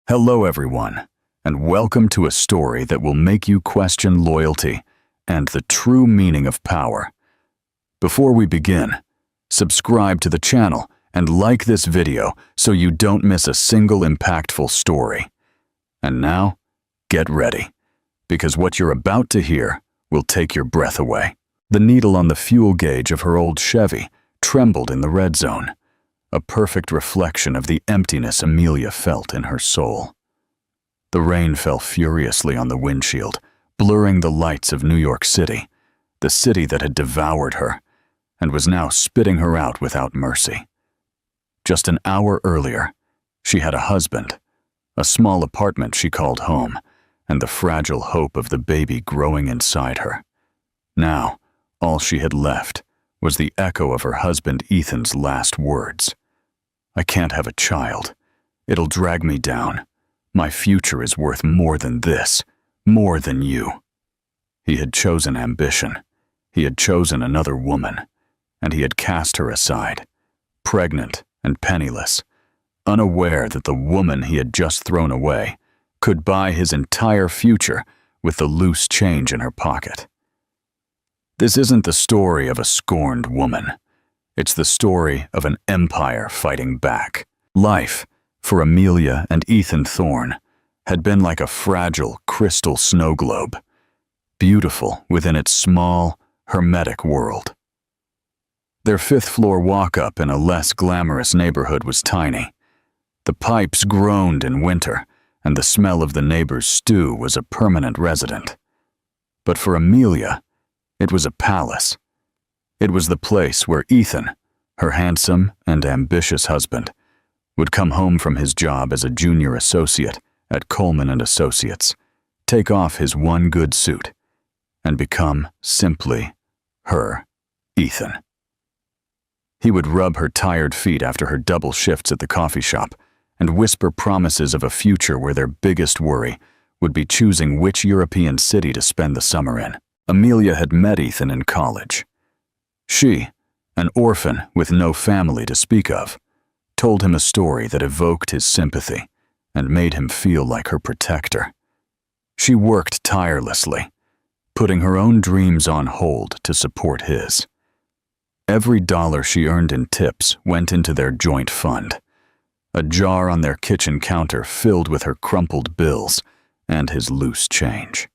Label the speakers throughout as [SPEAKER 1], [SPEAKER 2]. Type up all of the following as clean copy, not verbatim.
[SPEAKER 1] Hello everyone, and welcome to a story that will make you question loyalty and the true meaning of power. Before we begin, subscribe to the channel and like this video so you don't miss a single impactful story. And now, get ready, because what you're about to hear will take your breath away. The needle on the fuel gauge of her old Chevy trembled in the red zone, a perfect reflection of the emptiness Amelia felt in her soul. The rain fell furiously on the windshield, blurring the lights of New York City, the city that had devoured her and was now spitting her out without mercy. Just an hour earlier, she had a husband, a small apartment she called home, and the fragile hope of the baby growing inside her. Now, all she had left was the echo of her husband Ethan's last words. "I can't have a child. It'll drag me down. My future is worth more than this, more than you." He had chosen ambition. He had chosen another woman, and he had cast her aside, pregnant and penniless, unaware that the woman he had just thrown away could buy his entire future with the loose change in her pocket. This isn't the story of a scorned woman. It's the story of an empire fighting back. Life, for Amelia and Ethan Thorne, had been like a fragile crystal snow globe, beautiful within its small, hermetic world. Their fifth-floor walk-up in a less glamorous neighborhood was tiny. The pipes groaned in winter, and the smell of the neighbor's stew was a permanent resident. But for Amelia, it was a palace. It was the place where Ethan, her handsome and ambitious husband, would come home from his job as a junior associate at Coleman & Associates, take off his one good suit, and become simply her Ethan. He would rub her tired feet after her double shifts at the coffee shop and whisper promises of a future where their biggest worry would be choosing which European city to spend the summer in. Amelia had met Ethan in college. She, an orphan with no family to speak of, told him a story that evoked his sympathy and made him feel like her protector. She worked tirelessly, putting her own dreams on hold to support his. Every dollar she earned in tips went into their joint fund, a jar on their kitchen counter filled with her crumpled bills and his loose change.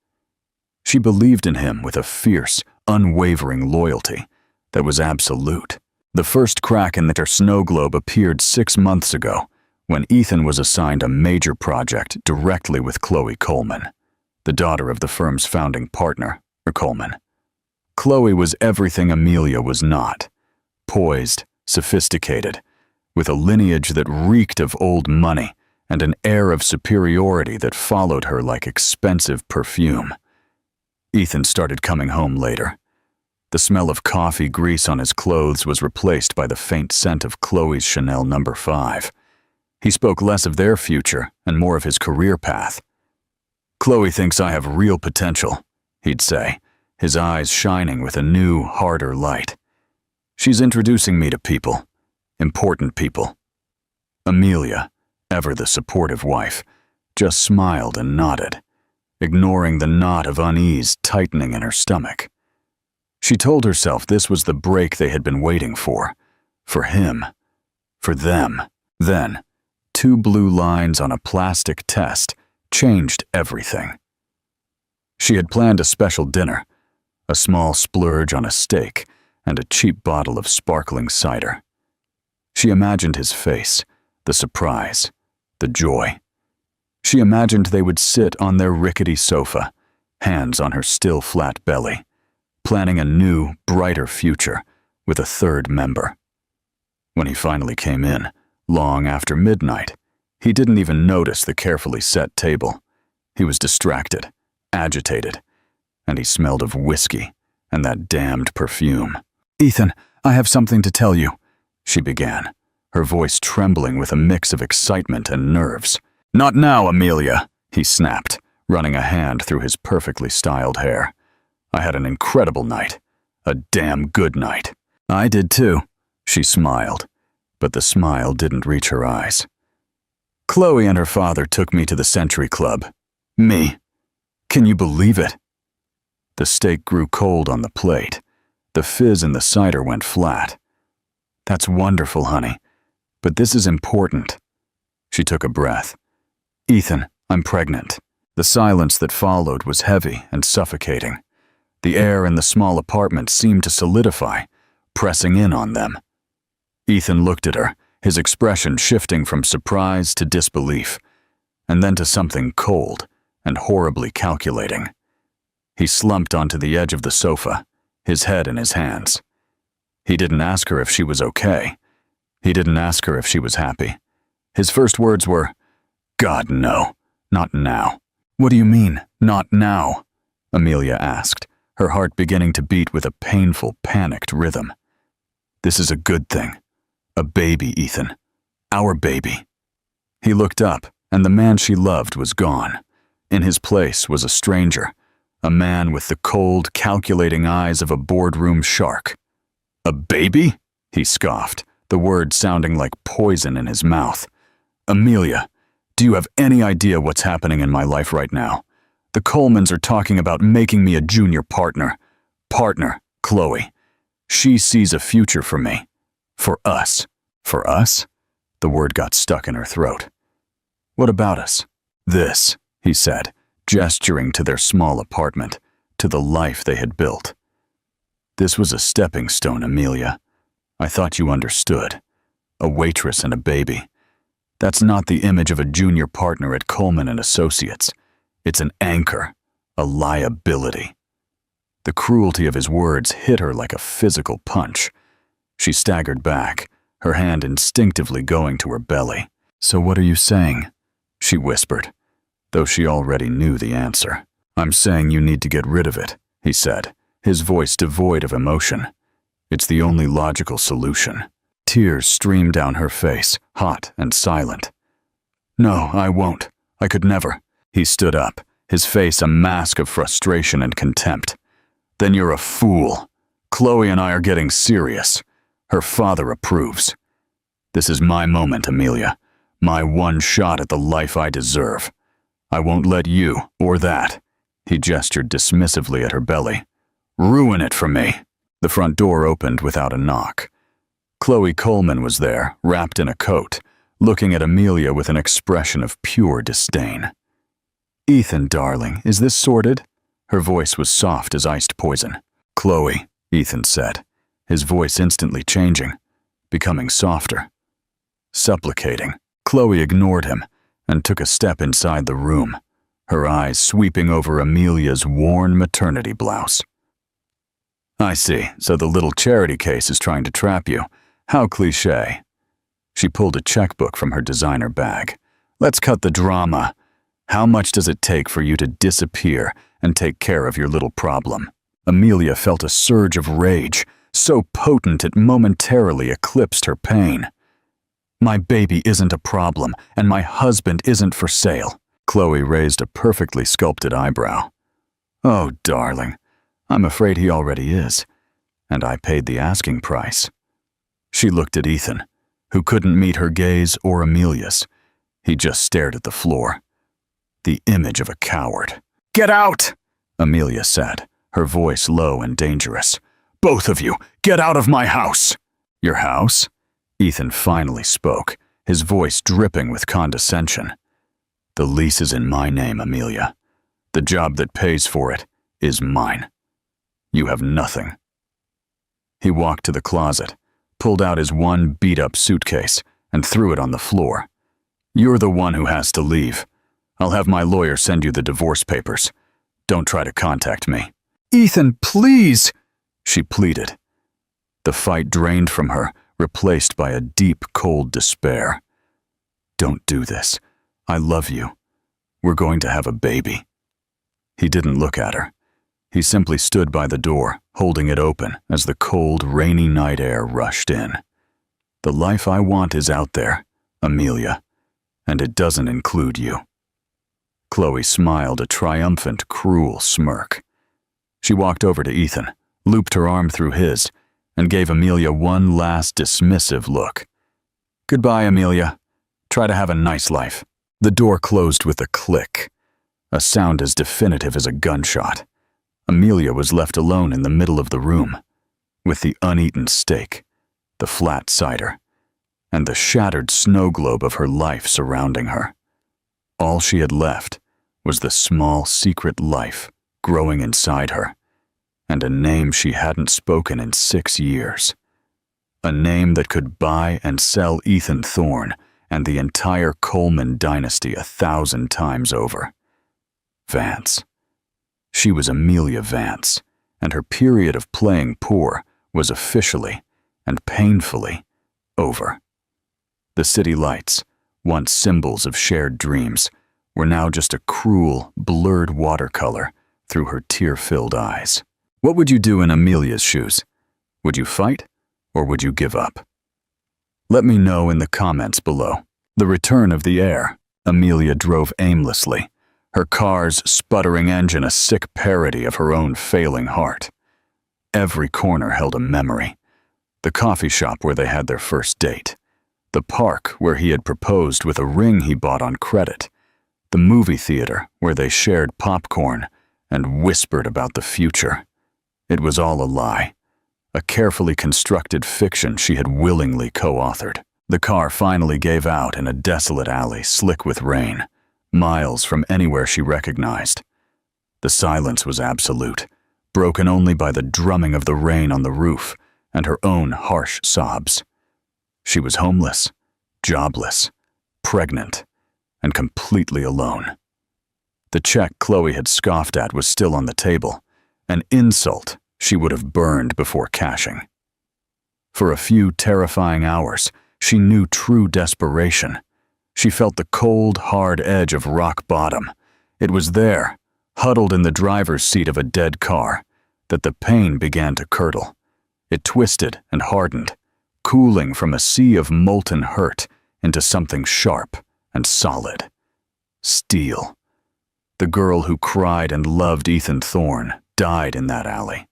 [SPEAKER 1] She believed in him with a fierce, unwavering loyalty that was absolute. The first crack in their snow globe appeared 6 months ago when Ethan was assigned a major project directly with Chloe Coleman, the daughter of the firm's founding partner, Coleman. Chloe was everything Amelia was not: poised, sophisticated, with a lineage that reeked of old money and an air of superiority that followed her like expensive perfume. Ethan started coming home later. The smell of coffee grease on his clothes was replaced by the faint scent of Chloe's Chanel No. 5. He spoke less of their future and more of his career path. "Chloe thinks I have real potential," he'd say, his eyes shining with a new, harder light. "She's introducing me to people, important people." Amelia, ever the supportive wife, just smiled and nodded, ignoring the knot of unease tightening in her stomach. She told herself this was the break they had been waiting for him, for them. Then, 2 blue lines on a plastic test changed everything. She had planned a special dinner, a small splurge on a steak and a cheap bottle of sparkling cider. She imagined his face, the surprise, the joy. She imagined they would sit on their rickety sofa, hands on her still flat belly, planning a new, brighter future with a third member. When he finally came in, long after midnight, he didn't even notice the carefully set table. He was distracted, agitated, and he smelled of whiskey and that damned perfume. "Ethan, I have something to tell you," she began, her voice trembling with a mix of excitement and nerves. "Not now, Amelia," he snapped, running a hand through his perfectly styled hair. "I had an incredible night. A damn good night." "I did too," she smiled, but the smile didn't reach her eyes. Chloe and her father took me to the Century Club. Me. Can you believe it? The steak grew cold on the plate. The fizz in the cider went flat. That's wonderful, honey. But this is important. She took a breath. Ethan, I'm pregnant. The silence that followed was heavy and suffocating. The air in the small apartment seemed to solidify, pressing in on them. Ethan looked at her, his expression shifting from surprise to disbelief, and then to something cold and horribly calculating. He slumped onto the edge of the sofa, his head in his hands. He didn't ask her if she was okay. He didn't ask her if she was happy. His first words were, "God, no, not now." "What do you mean, not now?" Amelia asked, her heart beginning to beat with a painful, panicked rhythm. "This is a good thing. A baby, Ethan. Our baby." He looked up, and the man she loved was gone. In his place was a stranger, a man with the cold, calculating eyes of a boardroom shark. "A baby?" he scoffed, the word sounding like poison in his mouth. "Amelia, do you have any idea what's happening in my life right now? The Colemans are talking about making me a junior partner. Partner, Chloe. She sees a future for me. For us." "For us?" The word got stuck in her throat. "What about us?" "This," he said, gesturing to their small apartment, to the life they had built. "This was a stepping stone, Amelia. I thought you understood. A waitress and a baby. That's not the image of a junior partner at Coleman and Associates. It's an anchor, a liability." The cruelty of his words hit her like a physical punch. She staggered back, her hand instinctively going to her belly. "So what are you saying?" she whispered, though she already knew the answer. "I'm saying you need to get rid of it," he said, his voice devoid of emotion. "It's the only logical solution." Tears streamed down her face, hot and silent. "No, I won't. I could never." He stood up, his face a mask of frustration and contempt. "Then you're a fool. Chloe and I are getting serious. Her father approves. This is my moment, Amelia. My one shot at the life I deserve. I won't let you, or that," he gestured dismissively at her belly, "ruin it for me." The front door opened without a knock. Chloe Coleman was there, wrapped in a coat, looking at Amelia with an expression of pure disdain. "Ethan, darling, is this sorted?" Her voice was soft as iced poison. "Chloe," Ethan said, his voice instantly changing, becoming softer. Supplicating. Chloe ignored him and took a step inside the room, her eyes sweeping over Amelia's worn maternity blouse. "I see, so the little charity case is trying to trap you. How cliché." She pulled a checkbook from her designer bag. "Let's cut the drama. How much does it take for you to disappear and take care of your little problem?" Amelia felt a surge of rage, so potent it momentarily eclipsed her pain. "My baby isn't a problem, and my husband isn't for sale." Chloe raised a perfectly sculpted eyebrow. "Oh, darling, I'm afraid he already is, and I paid the asking price." She looked at Ethan, who couldn't meet her gaze or Amelia's. He just stared at the floor. The image of a coward. "Get out!" Amelia said, her voice low and dangerous. "Both of you, get out of my house!" "Your house?" Ethan finally spoke, his voice dripping with condescension. "The lease is in my name, Amelia. The job that pays for it is mine. You have nothing." He walked to the closet, pulled out his one beat-up suitcase, and threw it on the floor. "You're the one who has to leave. I'll have my lawyer send you the divorce papers. Don't try to contact me." "Ethan, please!" she pleaded. The fight drained from her, replaced by a deep, cold despair. "Don't do this. I love you. We're going to have a baby." He didn't look at her. He simply stood by the door, holding it open as the cold, rainy night air rushed in. "The life I want is out there, Amelia, and it doesn't include you." Chloe smiled a triumphant, cruel smirk. She walked over to Ethan, looped her arm through his, and gave Amelia one last dismissive look. "Goodbye, Amelia. Try to have a nice life." The door closed with a click, a sound as definitive as a gunshot. Amelia was left alone in the middle of the room, with the uneaten steak, the flat cider, and the shattered snow globe of her life surrounding her. All she had left was the small, secret life growing inside her, and a name she hadn't spoken in 6 years. A name that could buy and sell Ethan Thorne and the entire Coleman dynasty 1,000 times over. Vance. She was Amelia Vance, and her period of playing poor was officially and painfully over. The city lights, once symbols of shared dreams, were now just a cruel, blurred watercolor through her tear-filled eyes. What would you do in Amelia's shoes? Would you fight, or would you give up? Let me know in the comments below. The return of the heir. Amelia drove aimlessly, her car's sputtering engine a sick parody of her own failing heart. Every corner held a memory. The coffee shop where they had their first date. The park where he had proposed with a ring he bought on credit. The movie theater where they shared popcorn and whispered about the future. It was all a lie. A carefully constructed fiction she had willingly co-authored. The car finally gave out in a desolate alley slick with rain, miles from anywhere she recognized. The silence was absolute, broken only by the drumming of the rain on the roof and her own harsh sobs. She was homeless, jobless, pregnant, and completely alone. The check Chloe had scoffed at was still on the table, an insult she would have burned before cashing. For a few terrifying hours, she knew true desperation. She felt the cold, hard edge of rock bottom. It was there, huddled in the driver's seat of a dead car, that the pain began to curdle. It twisted and hardened, cooling from a sea of molten hurt into something sharp and solid. Steel. The girl who cried and loved Ethan Thorne died in that alley.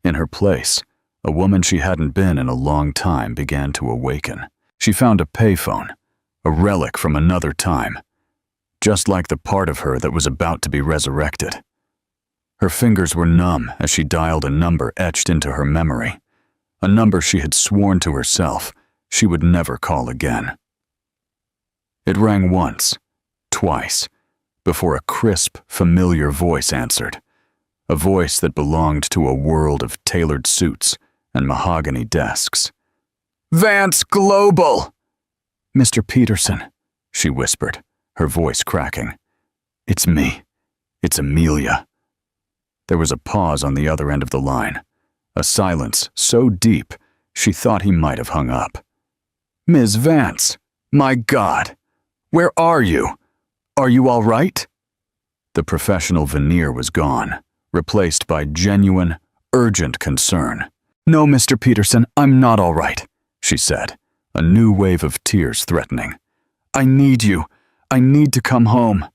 [SPEAKER 1] In her place, a woman she hadn't been in a long time began to awaken. She found a payphone, a relic from another time, just like the part of her that was about to be resurrected. Her fingers were numb as she dialed a number etched into her memory, a number she had sworn to herself she would never call again. It rang once, twice, before a crisp, familiar voice answered, a voice that belonged to a world of tailored suits and mahogany desks. "Vance Global!" "Mr. Peterson," she whispered, her voice cracking. "It's me. It's Amelia." There was a pause on the other end of the line, a silence so deep she thought he might have hung up. "Ms. Vance, my God, where are you? Are you all right?" The professional veneer was gone, replaced by genuine, urgent concern. "No, Mr. Peterson, I'm not all right," she said, a new wave of tears threatening. "I need you. I need to come home."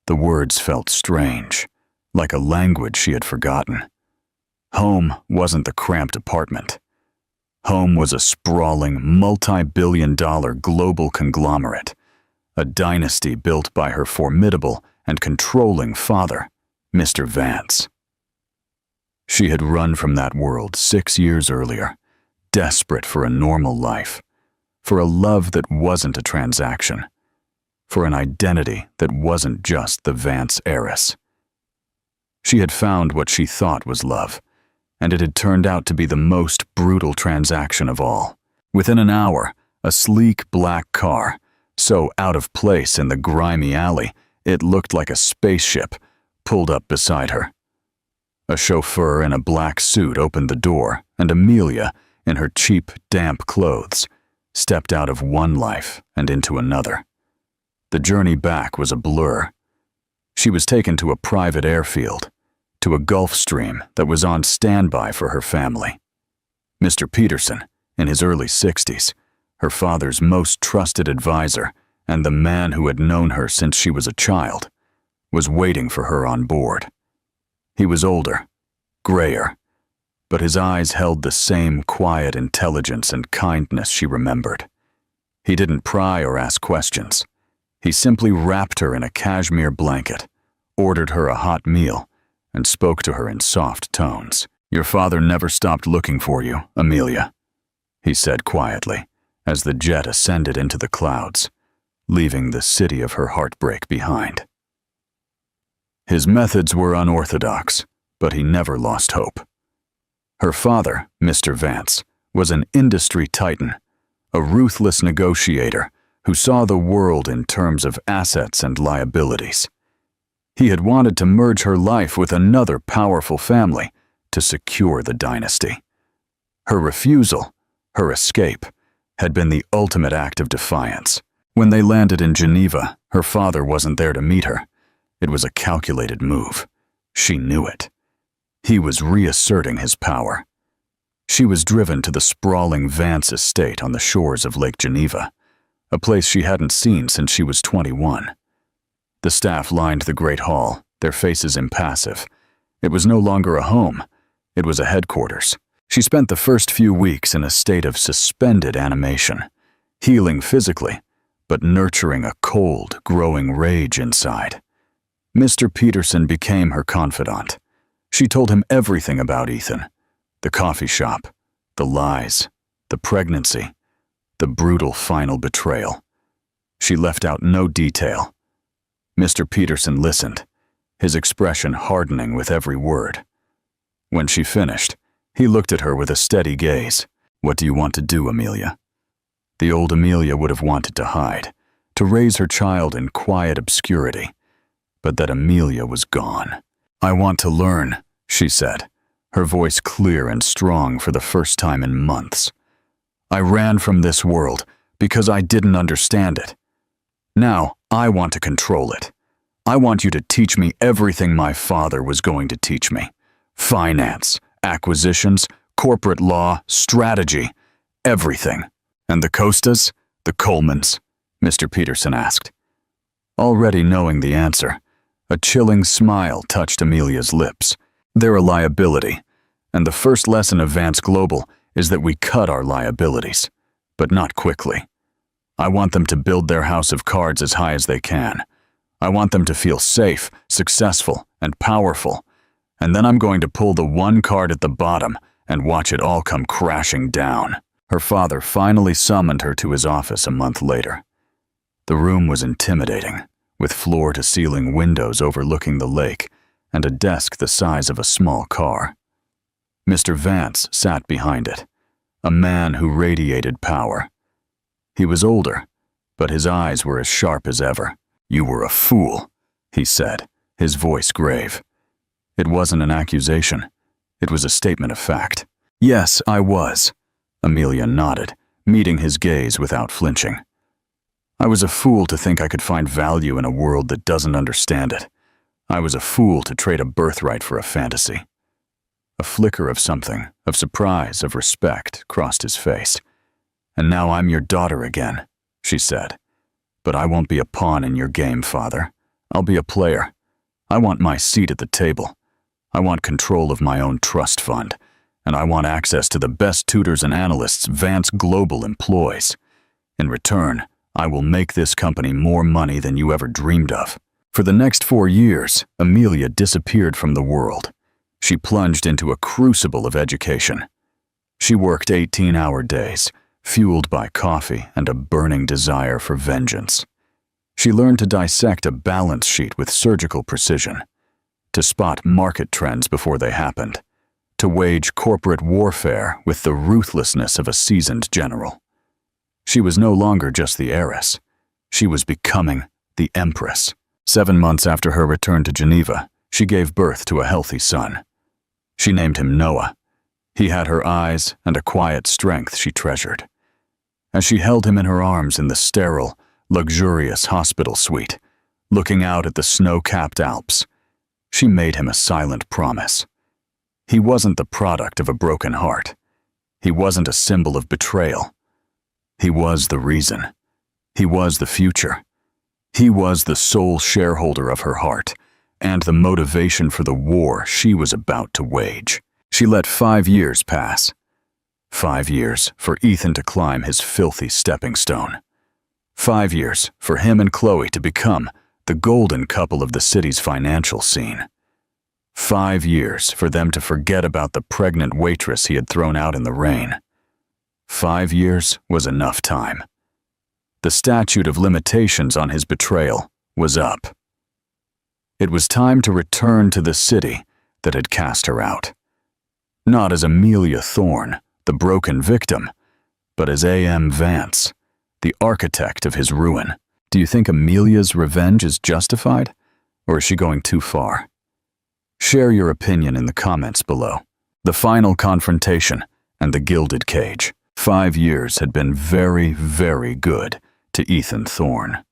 [SPEAKER 1] The words felt strange, like a language she had forgotten. Home wasn't the cramped apartment. Home was a sprawling, multi-billion-dollar global conglomerate, a dynasty built by her formidable and controlling father, Mr. Vance. She had run from that world 6 years earlier, desperate for a normal life, for a love that wasn't a transaction, for an identity that wasn't just the Vance heiress. She had found what she thought was love, and it had turned out to be the most brutal transaction of all. Within an hour, a sleek black car, so out of place in the grimy alley, it looked like a spaceship, pulled up beside her. A chauffeur in a black suit opened the door, and Amelia, in her cheap, damp clothes, stepped out of one life and into another. The journey back was a blur. She was taken to a private airfield, to a Gulf Stream that was on standby for her family. Mr. Peterson, in his early 60s, her father's most trusted advisor and the man who had known her since she was a child, was waiting for her on board. He was older, grayer, but his eyes held the same quiet intelligence and kindness she remembered. He didn't pry or ask questions. He simply wrapped her in a cashmere blanket, ordered her a hot meal, and spoke to her in soft tones. "Your father never stopped looking for you, Amelia," he said quietly, as the jet ascended into the clouds, leaving the city of her heartbreak behind. His methods were unorthodox, but he never lost hope. Her father, Mr. Vance, was an industry titan, a ruthless negotiator who saw the world in terms of assets and liabilities. He had wanted to merge her life with another powerful family to secure the dynasty. Her refusal, her escape, had been the ultimate act of defiance. When they landed in Geneva, her father wasn't there to meet her. It was a calculated move. She knew it. He was reasserting his power. She was driven to the sprawling Vance estate on the shores of Lake Geneva, a place she hadn't seen since she was 21. The staff lined the great hall, their faces impassive. It was no longer a home. It was a headquarters. She spent the first few weeks in a state of suspended animation, healing physically, but nurturing a cold, growing rage inside. Mr. Peterson became her confidant. She told him everything about Ethan: the coffee shop, the lies, the pregnancy, the brutal final betrayal. She left out no detail. Mr. Peterson listened, his expression hardening with every word. When she finished, he looked at her with a steady gaze. "What do you want to do, Amelia?" The old Amelia would have wanted to hide, to raise her child in quiet obscurity, but that Amelia was gone. "I want to learn," she said, her voice clear and strong for the first time in months. "I ran from this world because I didn't understand it. Now I want to control it. I want you to teach me everything my father was going to teach me. Finance, acquisitions, corporate law, strategy, everything." "And the Costas? The Colemans?" Mr. Peterson asked. Already knowing the answer, a chilling smile touched Amelia's lips. "They're a liability, and the first lesson of Vance Global is that we cut our liabilities, but not quickly. I want them to build their house of cards as high as they can. I want them to feel safe, successful, and powerful, and then I'm going to pull the one card at the bottom and watch it all come crashing down." Her father finally summoned her to his office a month later. The room was intimidating, with floor-to-ceiling windows overlooking the lake and a desk the size of a small car. Mr. Vance sat behind it, a man who radiated power. He was older, but his eyes were as sharp as ever. "You were a fool," he said, his voice grave. It wasn't an accusation. It was a statement of fact. "Yes, I was," Amelia nodded, meeting his gaze without flinching. "I was a fool to think I could find value in a world that doesn't understand it. I was a fool to trade a birthright for a fantasy." A flicker of something, of surprise, of respect, crossed his face. "And now I'm your daughter again," she said. "But I won't be a pawn in your game, Father. I'll be a player. I want my seat at the table. I want control of my own trust fund, and I want access to the best tutors and analysts Vance Global employs. In return, I will make this company more money than you ever dreamed of." For the next 4 years, Amelia disappeared from the world. She plunged into a crucible of education. She worked 18-hour days, fueled by coffee and a burning desire for vengeance. She learned to dissect a balance sheet with surgical precision, to spot market trends before they happened, to wage corporate warfare with the ruthlessness of a seasoned general. She was no longer just the heiress. She was becoming the empress. 7 months after her return to Geneva, she gave birth to a healthy son. She named him Noah. He had her eyes and a quiet strength she treasured. As she held him in her arms in the sterile, luxurious hospital suite, looking out at the snow-capped Alps, she made him a silent promise. He wasn't the product of a broken heart. He wasn't a symbol of betrayal. He was the reason. He was the future. He was the sole shareholder of her heart, and the motivation for the war she was about to wage. She let 5 years pass. 5 years for Ethan to climb his filthy stepping stone. 5 years for him and Chloe to become the golden couple of the city's financial scene. 5 years for them to forget about the pregnant waitress he had thrown out in the rain. 5 years was enough time. The statute of limitations on his betrayal was up. It was time to return to the city that had cast her out. Not as Amelia Thorne, the broken victim, but as A.M. Vance, the architect of his ruin. Do you think Amelia's revenge is justified, or is she going too far? Share your opinion in the comments below. The final confrontation and the gilded cage. 5 years had been very, very good to Ethan Thorne.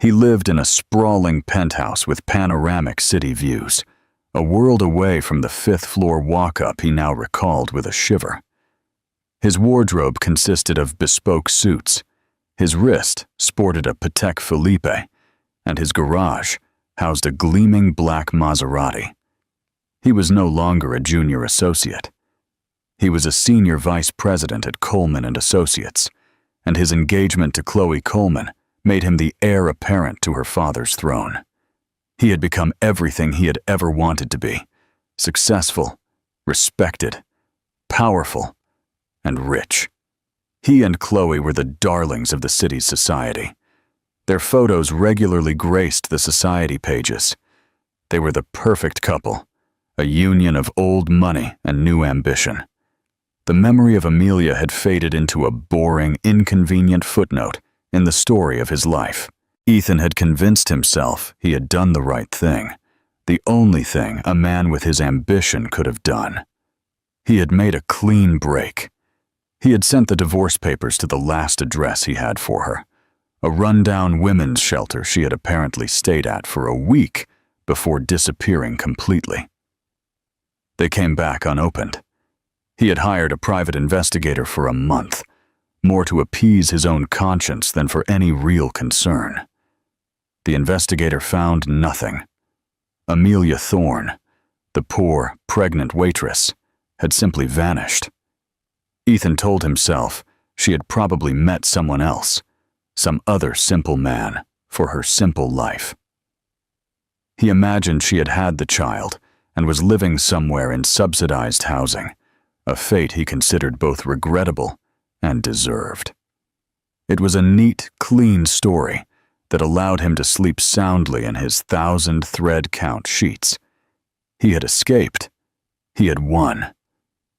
[SPEAKER 1] He lived in a sprawling penthouse with panoramic city views, a world away from the 5th-floor walk-up he now recalled with a shiver. His wardrobe consisted of bespoke suits, his wrist sported a Patek Philippe, and his garage housed a gleaming black Maserati. He was no longer a junior associate. He was a senior vice president at Coleman & Associates, and his engagement to Chloe Coleman made him the heir apparent to her father's throne. He had become everything he had ever wanted to be: successful, respected, powerful, and rich. He and Chloe were the darlings of the city's society. Their photos regularly graced the society pages. They were the perfect couple, a union of old money and new ambition. The memory of Amelia had faded into a boring, inconvenient footnote in the story of his life. Ethan had convinced himself he had done the right thing, the only thing a man with his ambition could have done. He had made a clean break. He had sent the divorce papers to the last address he had for her, a rundown women's shelter she had apparently stayed at for a week before disappearing completely. They came back unopened. He had hired a private investigator for a month, more to appease his own conscience than for any real concern. The investigator found nothing. Amelia Thorne, the poor, pregnant waitress, had simply vanished. Ethan told himself she had probably met someone else, some other simple man, for her simple life. He imagined she had had the child and was living somewhere in subsidized housing, a fate he considered both regrettable and deserved. It was a neat, clean story that allowed him to sleep soundly in his 1,000-thread-count sheets. He had escaped. He had won.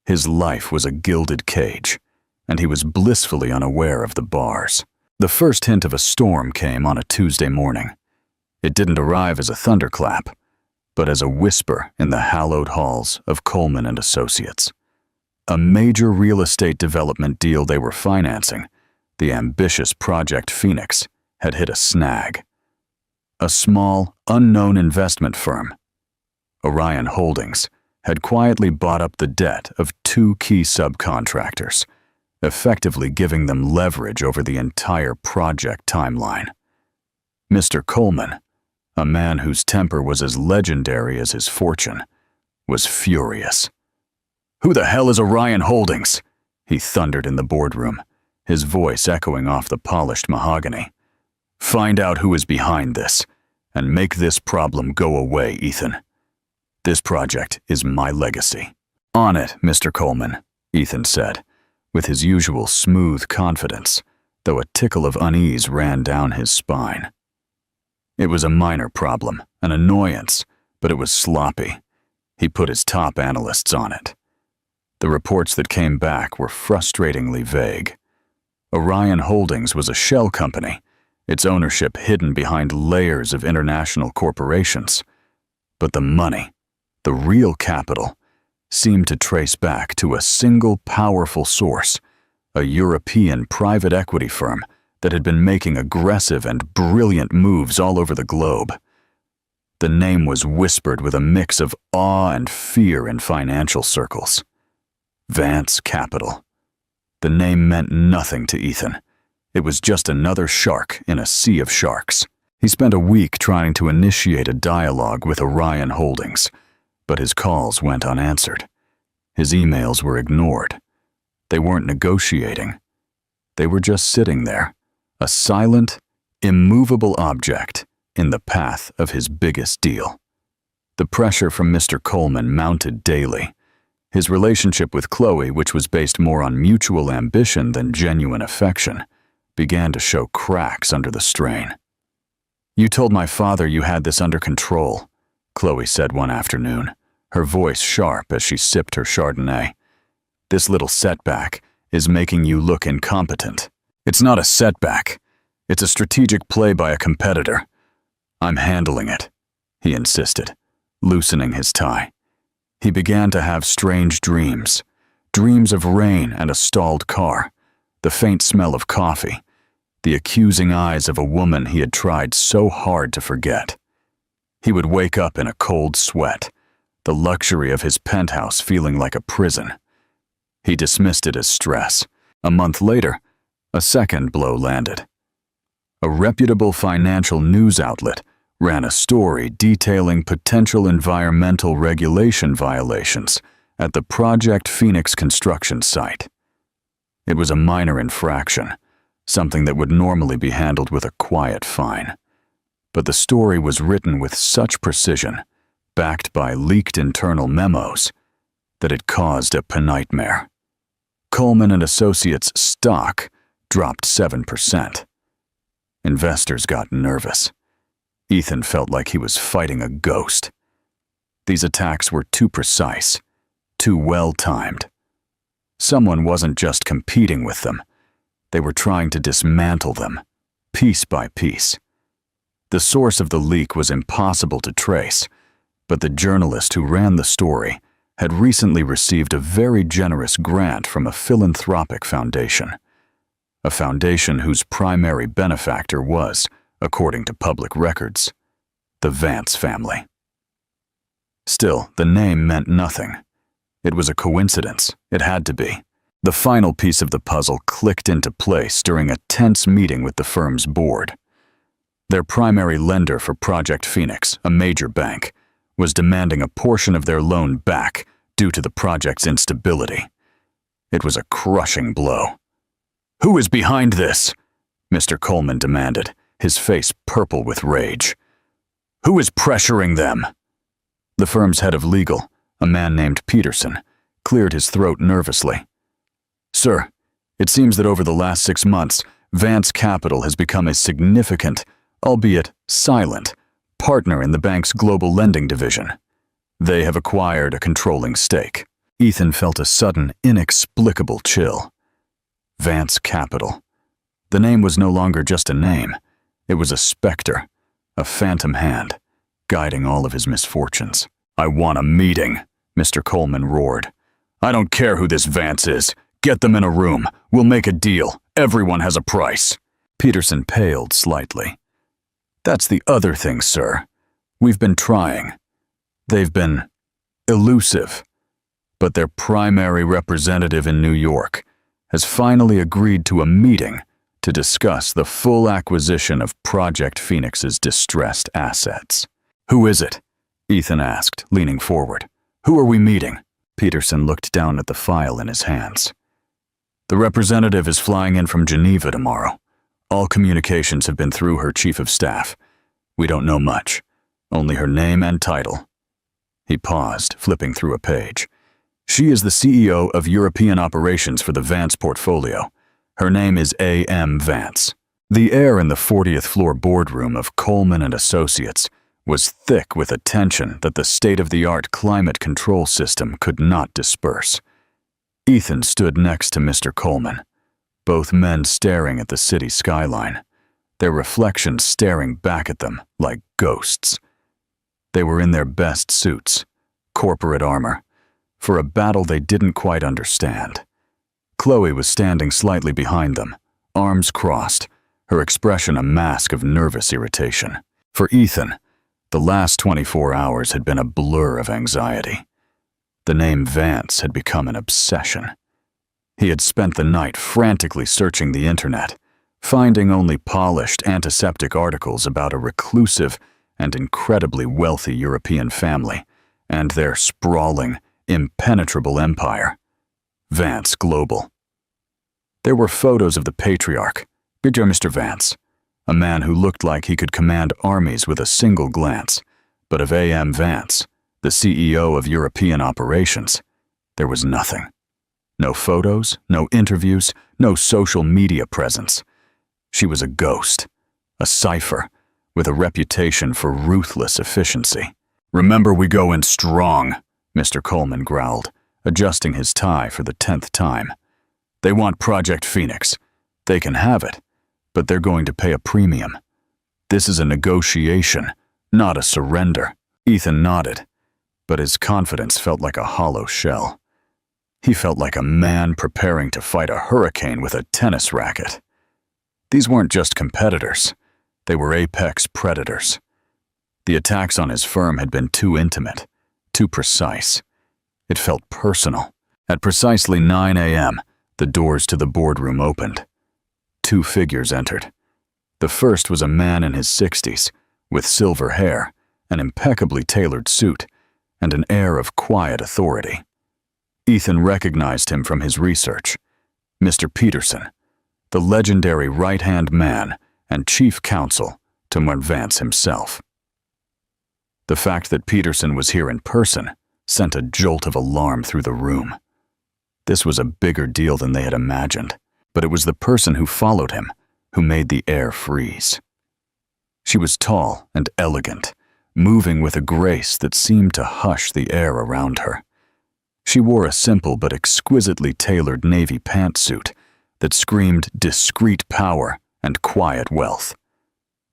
[SPEAKER 1] His life was a gilded cage, and he was blissfully unaware of the bars. The first hint of a storm came on a Tuesday morning. It didn't arrive as a thunderclap, but as a whisper in the hallowed halls of Coleman & Associates. A major real estate development deal they were financing, the ambitious Project Phoenix, had hit a snag. A small, unknown investment firm, Orion Holdings, had quietly bought up the debt of 2 key subcontractors, effectively giving them leverage over the entire project timeline. Mr. Coleman, a man whose temper was as legendary as his fortune, was furious. "Who the hell is Orion Holdings?" he thundered in the boardroom, his voice echoing off the polished mahogany. "Find out who is behind this, and make this problem go away, Ethan. This project is my legacy." "On it, Mr. Coleman," Ethan said, with his usual smooth confidence, though a tickle of unease ran down his spine. It was a minor problem, an annoyance, but it was sloppy. He put his top analysts on it. The reports that came back were frustratingly vague. Orion Holdings was a shell company, its ownership hidden behind layers of international corporations. But the money, the real capital, seemed to trace back to a single powerful source, a European private equity firm that had been making aggressive and brilliant moves all over the globe. The name was whispered with a mix of awe and fear in financial circles. Vance Capital. The name meant nothing to Ethan. It was just another shark in a sea of sharks. He spent a week trying to initiate a dialogue with Orion Holdings, but his calls went unanswered. His emails were ignored. They weren't negotiating. They were just sitting there, a silent, immovable object in the path of his biggest deal. The pressure from Mr. Coleman mounted daily. His relationship with Chloe, which was based more on mutual ambition than genuine affection, began to show cracks under the strain. "You told my father you had this under control," Chloe said one afternoon, her voice sharp as she sipped her Chardonnay. "This little setback is making you look incompetent." "It's not a setback. It's a strategic play by a competitor. I'm handling it," he insisted, loosening his tie. He began to have strange dreams of rain and a stalled car, the faint smell of coffee, the accusing eyes of a woman he had tried so hard to forget. He would wake up in a cold sweat, the luxury of his penthouse feeling like a prison. He dismissed it as stress. A month later, a second blow landed. A reputable financial news outlet ran a story detailing potential environmental regulation violations at the Project Phoenix construction site. It was a minor infraction, something that would normally be handled with a quiet fine. But the story was written with such precision, backed by leaked internal memos, that it caused a nightmare. Coleman and Associates' stock dropped 7%. Investors got nervous. Ethan felt like he was fighting a ghost. These attacks were too precise, too well-timed. Someone wasn't just competing with them. They were trying to dismantle them, piece by piece. The source of the leak was impossible to trace, but the journalist who ran the story had recently received a very generous grant from a philanthropic foundation. A foundation whose primary benefactor was, according to public records, the Vance family. Still, the name meant nothing. It was a coincidence. It had to be. The final piece of the puzzle clicked into place during a tense meeting with the firm's board. Their primary lender for Project Phoenix, a major bank, was demanding a portion of their loan back due to the project's instability. It was a crushing blow. "Who is behind this?" Mr. Coleman demanded, his face purple with rage. "Who is pressuring them?" The firm's head of legal, a man named Peterson, cleared his throat nervously. "Sir, it seems that over the last 6 months, Vance Capital has become a significant, albeit silent, partner in the bank's global lending division. They have acquired a controlling stake." Ethan felt a sudden, inexplicable chill. Vance Capital. The name was no longer just a name. It was a specter, a phantom hand, guiding all of his misfortunes. "I want a meeting," Mr. Coleman roared. "I don't care who this Vance is. Get them in a room. We'll make a deal. Everyone has a price." Peterson paled slightly. "That's the other thing, sir. We've been trying. They've been elusive. But their primary representative in New York has finally agreed to a meeting to discuss the full acquisition of Project Phoenix's distressed assets." "Who is it?" Ethan asked, leaning forward. "Who are we meeting?" Peterson looked down at the file in his hands. "The representative is flying in from Geneva tomorrow. All communications have been through her chief of staff. We don't know much, only her name and title." He paused, flipping through a page. "She is the CEO of European operations for the Vance portfolio. Her name is A.M. Vance." The air in the 40th floor boardroom of Coleman and Associates was thick with a tension that the state-of-the-art climate control system could not disperse. Ethan stood next to Mr. Coleman, both men staring at the city skyline, their reflections staring back at them like ghosts. They were in their best suits, corporate armor, for a battle they didn't quite understand. Chloe was standing slightly behind them, arms crossed, her expression a mask of nervous irritation. For Ethan, the last 24 hours had been a blur of anxiety. The name Vance had become an obsession. He had spent the night frantically searching the internet, finding only polished antiseptic articles about a reclusive and incredibly wealthy European family and their sprawling, impenetrable empire, Vance Global. There were photos of the patriarch, Good job, Mr. Vance, a man who looked like he could command armies with a single glance. But of A.M. Vance, the CEO of European operations, there was nothing. No photos, no interviews, no social media presence. She was a ghost, a cipher, with a reputation for ruthless efficiency. "Remember, we go in strong," Mr. Coleman growled, adjusting his tie for the 10th time. "They want Project Phoenix. They can have it, but they're going to pay a premium. This is a negotiation, not a surrender." Ethan nodded, but his confidence felt like a hollow shell. He felt like a man preparing to fight a hurricane with a tennis racket. These weren't just competitors. They were apex predators. The attacks on his firm had been too intimate, too precise. It felt personal. At precisely 9 a.m., the doors to the boardroom opened. 2 figures entered. The first was a man in his 60s, with silver hair, an impeccably tailored suit, and an air of quiet authority. Ethan recognized him from his research. Mr. Peterson, the legendary right-hand man and chief counsel to Vance himself. The fact that Peterson was here in person sent a jolt of alarm through the room. This was a bigger deal than they had imagined, but it was the person who followed him who made the air freeze. She was tall and elegant, moving with a grace that seemed to hush the air around her. She wore a simple but exquisitely tailored navy pantsuit that screamed discreet power and quiet wealth.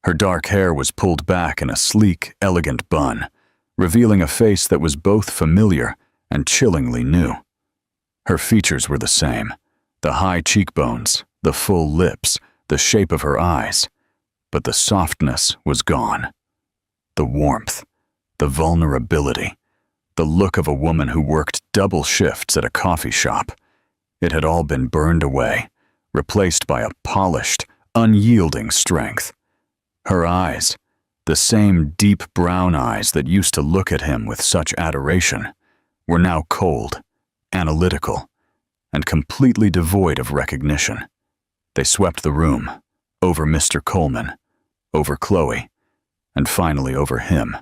[SPEAKER 1] Her dark hair was pulled back in a sleek, elegant bun, revealing a face that was both familiar and chillingly new. Her features were the same, the high cheekbones, the full lips, the shape of her eyes, but the softness was gone. The warmth, the vulnerability, the look of a woman who worked double shifts at a coffee shop. It had all been burned away, replaced by a polished, unyielding strength. Her eyes, the same deep brown eyes that used to look at him with such adoration, were now cold, analytical, and completely devoid of recognition. They swept the room, over Mr. Coleman, over Chloe, and finally over him,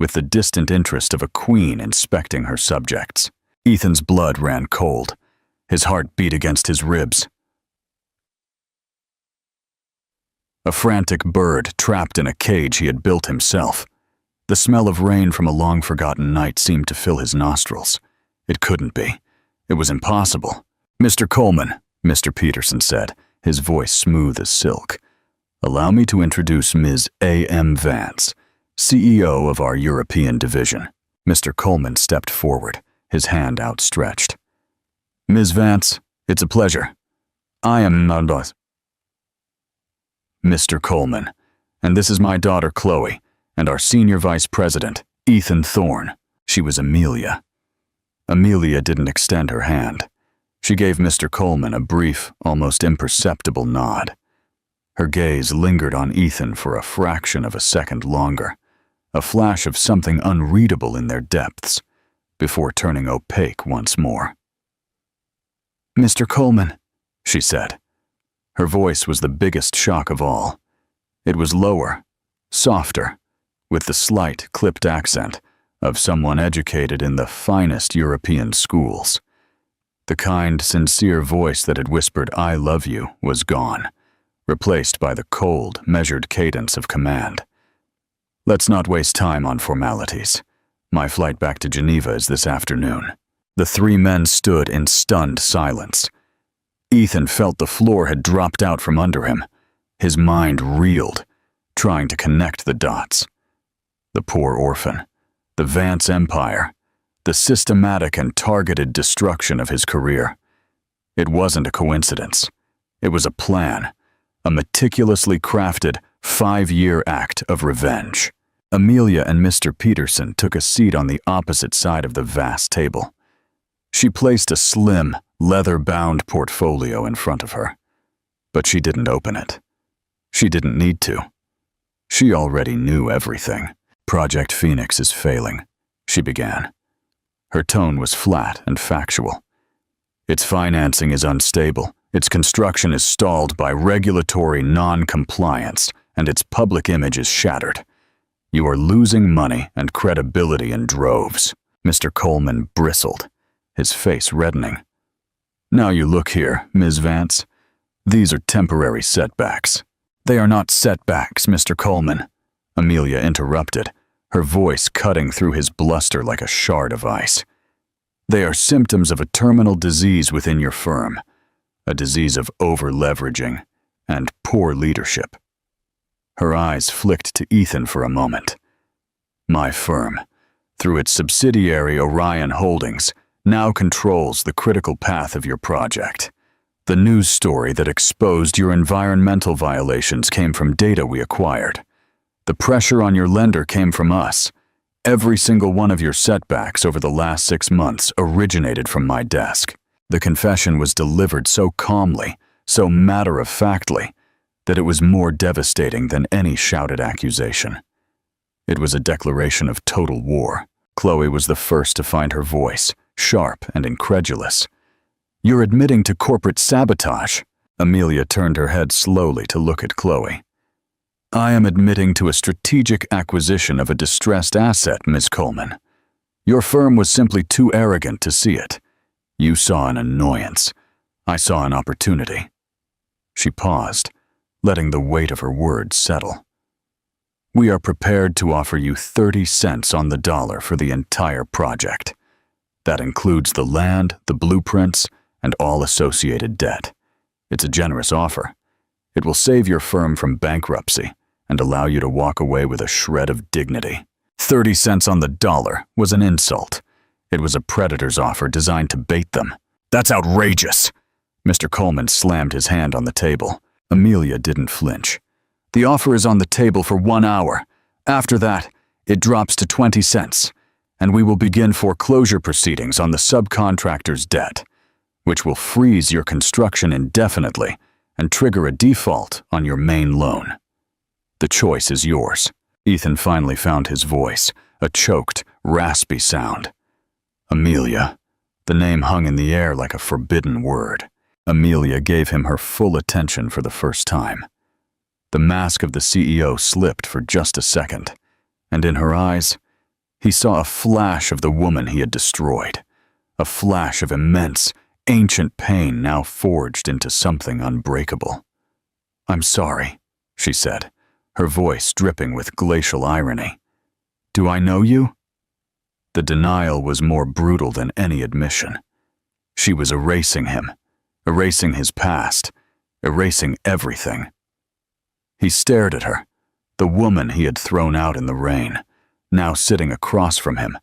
[SPEAKER 1] with the distant interest of a queen inspecting her subjects. Ethan's blood ran cold. His heart beat against his ribs. A frantic bird trapped in a cage he had built himself. The smell of rain from a long-forgotten night seemed to fill his nostrils. It couldn't be. It was impossible. "Mr. Coleman," Mr. Peterson said, his voice smooth as silk, "allow me to introduce Ms. A.M. Vance, CEO of our European division." Mr. Coleman stepped forward, his hand outstretched. "Ms. Vance, it's a pleasure. I am boss. Mr. Coleman, and this is my daughter Chloe, and our senior vice president, Ethan Thorne." She was Amelia. Amelia didn't extend her hand. She gave Mr. Coleman a brief, almost imperceptible nod. Her gaze lingered on Ethan for a fraction of a second longer, a flash of something unreadable in their depths, before turning opaque once more. "Mr. Coleman," she said. Her voice was the biggest shock of all. It was lower, softer, with the slight, clipped accent of someone educated in the finest European schools. The kind, sincere voice that had whispered, "I love you," was gone, replaced by the cold, measured cadence of command. "Let's not waste time on formalities. My flight back to Geneva is this afternoon." The 3 men stood in stunned silence. Ethan felt the floor had dropped out from under him. His mind reeled, trying to connect the dots. The poor orphan, the Vance empire, the systematic and targeted destruction of his career. It wasn't a coincidence. It was a plan, a meticulously crafted 5-year act of revenge. Amelia and Mr. Peterson took a seat on the opposite side of the vast table. She placed a slim, leather-bound portfolio in front of her, but she didn't open it. She didn't need to. She already knew everything. "Project Phoenix is failing," she began. Her tone was flat and factual. "Its financing is unstable, Its construction is stalled by regulatory non-compliance, and its public image is shattered. You are losing money and credibility in droves." Mr. Coleman bristled, his face reddening. "Now you look here, Ms. Vance. These are temporary setbacks." "They are not setbacks, Mr. Coleman," Amelia interrupted, her voice cutting through his bluster like a shard of ice. "They are symptoms of a terminal disease within your firm, a disease of over-leveraging and poor leadership." Her eyes flicked to Ethan for a moment. "My firm, through its subsidiary Orion Holdings, now controls the critical path of your project. The news story that exposed your environmental violations came from data we acquired. The pressure on your lender came from us. Every single one of your setbacks over the last 6 months originated from my desk." The confession was delivered so calmly, so matter-of-factly, that it was more devastating than any shouted accusation. It was a declaration of total war. Chloe was the first to find her voice, sharp and incredulous. "You're admitting to corporate sabotage." Amelia turned her head slowly to look at Chloe. "I am admitting to a strategic acquisition of a distressed asset, Ms. Coleman. Your firm was simply too arrogant to see it. You saw an annoyance. I saw an opportunity." She paused, letting the weight of her words settle. "We are prepared to offer you 30 cents on the dollar for the entire project. That includes the land, the blueprints, and all associated debt. It's a generous offer. It will save your firm from bankruptcy and allow you to walk away with a shred of dignity." 30 cents on the dollar was an insult. It was a predator's offer designed to bait them. "That's outrageous!" Mr. Coleman slammed his hand on the table. Amelia didn't flinch. "The offer is on the table for 1 hour. After that, it drops to 20 cents, and we will begin foreclosure proceedings on the subcontractor's debt, which will freeze your construction indefinitely and trigger a default on your main loan. The choice is yours." Ethan finally found his voice, a choked, raspy sound. "Amelia." The name hung in the air like a forbidden word. Amelia gave him her full attention for the first time. The mask of the CEO slipped for just a second, and in her eyes, he saw a flash of the woman he had destroyed, a flash of immense, ancient pain now forged into something unbreakable. "I'm sorry," she said, her voice dripping with glacial irony. "Do I know you?" The denial was more brutal than any admission. She was erasing him, erasing his past, erasing everything. He stared at her, the woman he had thrown out in the rain, now sitting across from him,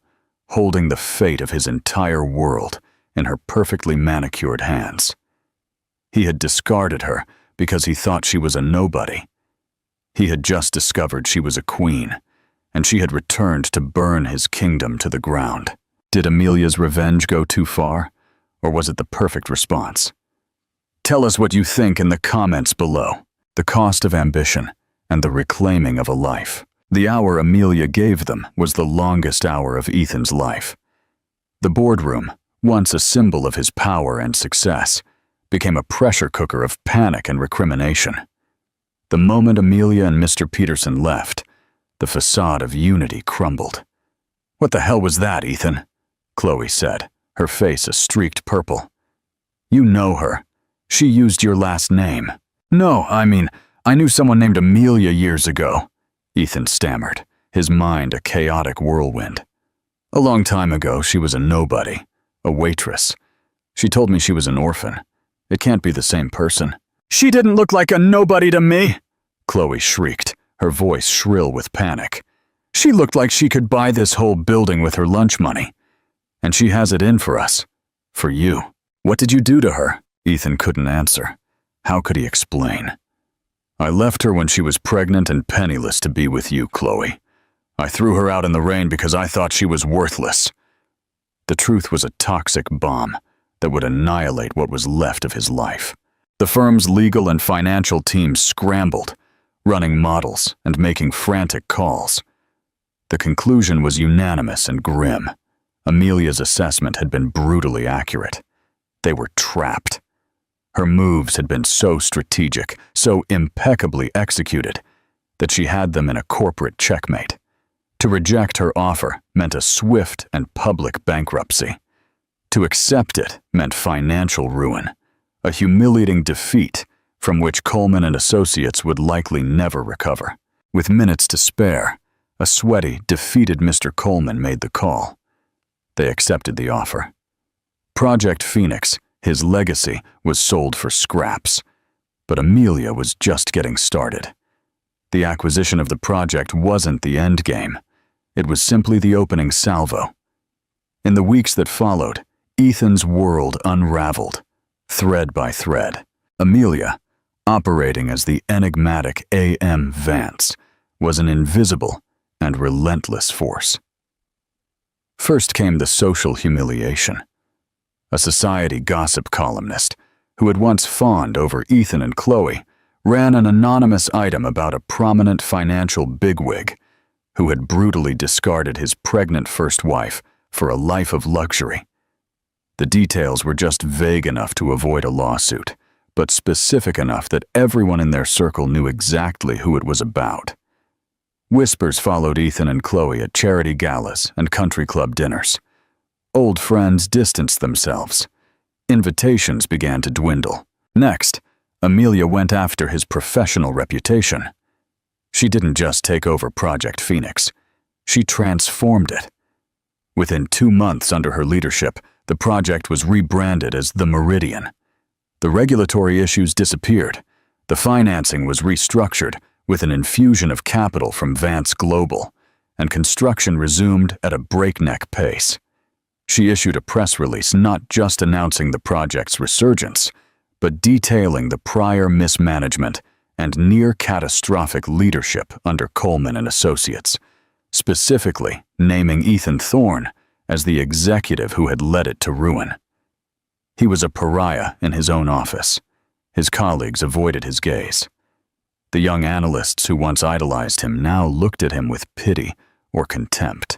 [SPEAKER 1] holding the fate of his entire world in her perfectly manicured hands. He had discarded her because he thought she was a nobody. He had just discovered she was a queen, and she had returned to burn his kingdom to the ground. Did Amelia's revenge go too far, or was it the perfect response? Tell us what you think in the comments below. The cost of ambition and the reclaiming of a life. The hour Amelia gave them was the longest hour of Ethan's life. The boardroom, once a symbol of his power and success, became a pressure cooker of panic and recrimination. The moment Amelia and Mr. Peterson left, the facade of unity crumbled. "What the hell was that, Ethan?" Chloe said, her face a streaked purple. "You know her. She used your last name." "No, I knew someone named Amelia years ago," Ethan stammered, his mind a chaotic whirlwind. "A long time ago, she was a nobody, a waitress. She told me she was an orphan. It can't be the same person." "She didn't look like a nobody to me," Chloe shrieked, her voice shrill with panic. "She looked like she could buy this whole building with her lunch money. And she has it in for us. For you. What did you do to her?" Ethan couldn't answer. How could he explain? "I left her when she was pregnant and penniless to be with you, Chloe. I threw her out in the rain because I thought she was worthless." The truth was a toxic bomb that would annihilate what was left of his life. The firm's legal and financial teams scrambled, running models and making frantic calls. The conclusion was unanimous and grim. Amelia's assessment had been brutally accurate. They were trapped. Her moves had been so strategic, so impeccably executed, that she had them in a corporate checkmate. To reject her offer meant a swift and public bankruptcy. To accept it meant financial ruin, a humiliating defeat from which Coleman and Associates would likely never recover. With minutes to spare, a sweaty, defeated Mr. Coleman made the call. They accepted the offer. Project Phoenix, his legacy, was sold for scraps, but Amelia was just getting started. The acquisition of the project wasn't the end game. It was simply the opening salvo. In the weeks that followed, Ethan's world unraveled, thread by thread. Amelia, operating as the enigmatic A.M. Vance, was an invisible and relentless force. First came the social humiliation. A society gossip columnist, who had once fawned over Ethan and Chloe, ran an anonymous item about a prominent financial bigwig who had brutally discarded his pregnant first wife for a life of luxury. The details were just vague enough to avoid a lawsuit, but specific enough that everyone in their circle knew exactly who it was about. Whispers followed Ethan and Chloe at charity galas and country club dinners. Old friends distanced themselves. Invitations began to dwindle. Next, Amelia went after his professional reputation. She didn't just take over Project Phoenix. She transformed it. Within 2 months under her leadership, the project was rebranded as the Meridian. The regulatory issues disappeared. The financing was restructured with an infusion of capital from Vance Global, and construction resumed at a breakneck pace. She issued a press release not just announcing the project's resurgence, but detailing the prior mismanagement and near-catastrophic leadership under Coleman and Associates, specifically naming Ethan Thorne as the executive who had led it to ruin. He was a pariah in his own office. His colleagues avoided his gaze. The young analysts who once idolized him now looked at him with pity or contempt.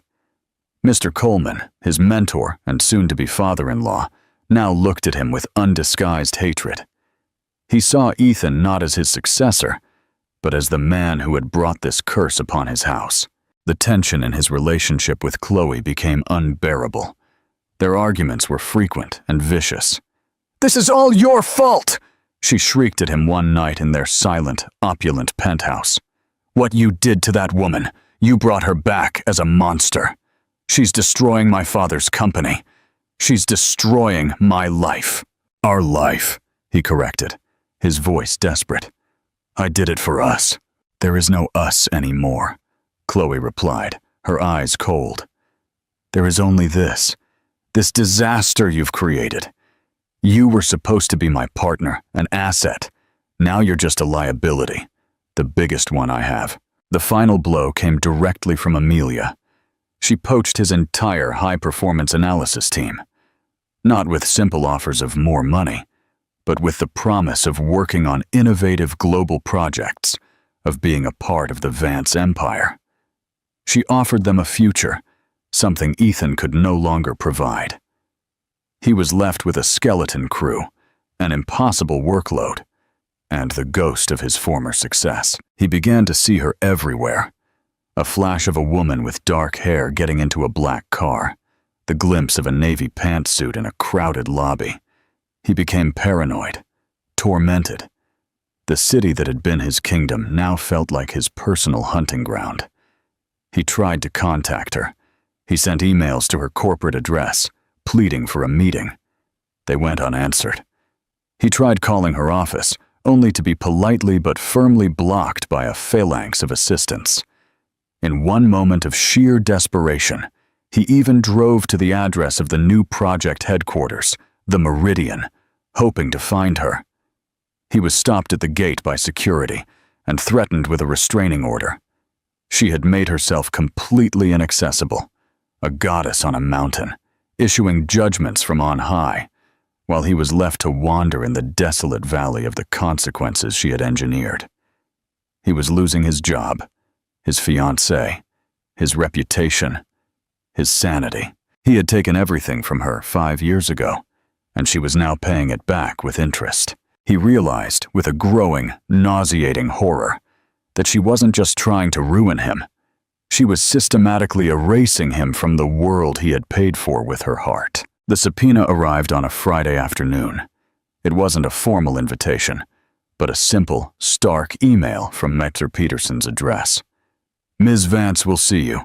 [SPEAKER 1] Mr. Coleman, his mentor and soon-to-be father-in-law, now looked at him with undisguised hatred. He saw Ethan not as his successor, but as the man who had brought this curse upon his house. The tension in his relationship with Chloe became unbearable. Their arguments were frequent and vicious. "This is all your fault!" she shrieked at him one night in their silent, opulent penthouse. "What you did to that woman, you brought her back as a monster. She's destroying my father's company. She's destroying my life." "Our life," he corrected, his voice desperate. "I did it for us." "There is no us anymore," Chloe replied, her eyes cold. "There is only this disaster you've created. You were supposed to be my partner, an asset. Now you're just a liability, the biggest one I have." The final blow came directly from Amelia. She poached his entire high-performance analysis team, not with simple offers of more money, but with the promise of working on innovative global projects, of being a part of the Vance empire. She offered them a future, something Ethan could no longer provide. He was left with a skeleton crew, an impossible workload, and the ghost of his former success. He began to see her everywhere. A flash of a woman with dark hair getting into a black car, the glimpse of a navy pantsuit in a crowded lobby. He became paranoid, tormented. The city that had been his kingdom now felt like his personal hunting ground. He tried to contact her. He sent emails to her corporate address, pleading for a meeting. They went unanswered. He tried calling her office, only to be politely but firmly blocked by a phalanx of assistants. In one moment of sheer desperation, he even drove to the address of the new project headquarters, the Meridian, hoping to find her. He was stopped at the gate by security and threatened with a restraining order. She had made herself completely inaccessible, a goddess on a mountain, issuing judgments from on high, while he was left to wander in the desolate valley of the consequences she had engineered. He was losing his job, his fiancée, his reputation, his sanity. He had taken everything from her 5 years ago, and she was now paying it back with interest. He realized, with a growing, nauseating horror, that she wasn't just trying to ruin him. She was systematically erasing him from the world he had paid for with her heart. The subpoena arrived on a Friday afternoon. It wasn't a formal invitation, but a simple, stark email from Mr. Peterson's address. Ms. Vance will see you.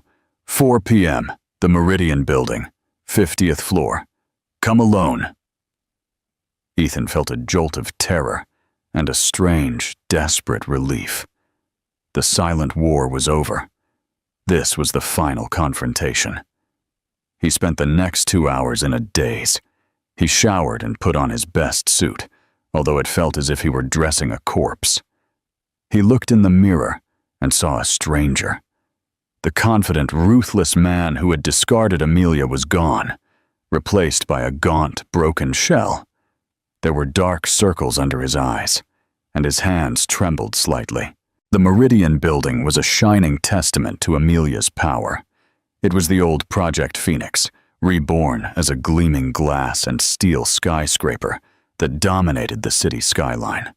[SPEAKER 1] 4 p.m., the Meridian Building, 50th floor. Come alone. Ethan felt a jolt of terror and a strange, desperate relief. The silent war was over. This was the final confrontation. He spent the next 2 hours in a daze. He showered and put on his best suit, although it felt as if he were dressing a corpse. He looked in the mirror and saw a stranger. The confident, ruthless man who had discarded Amelia was gone, replaced by a gaunt, broken shell. There were dark circles under his eyes, and his hands trembled slightly. The Meridian Building was a shining testament to Amelia's power. It was the old Project Phoenix, reborn as a gleaming glass and steel skyscraper that dominated the city skyline.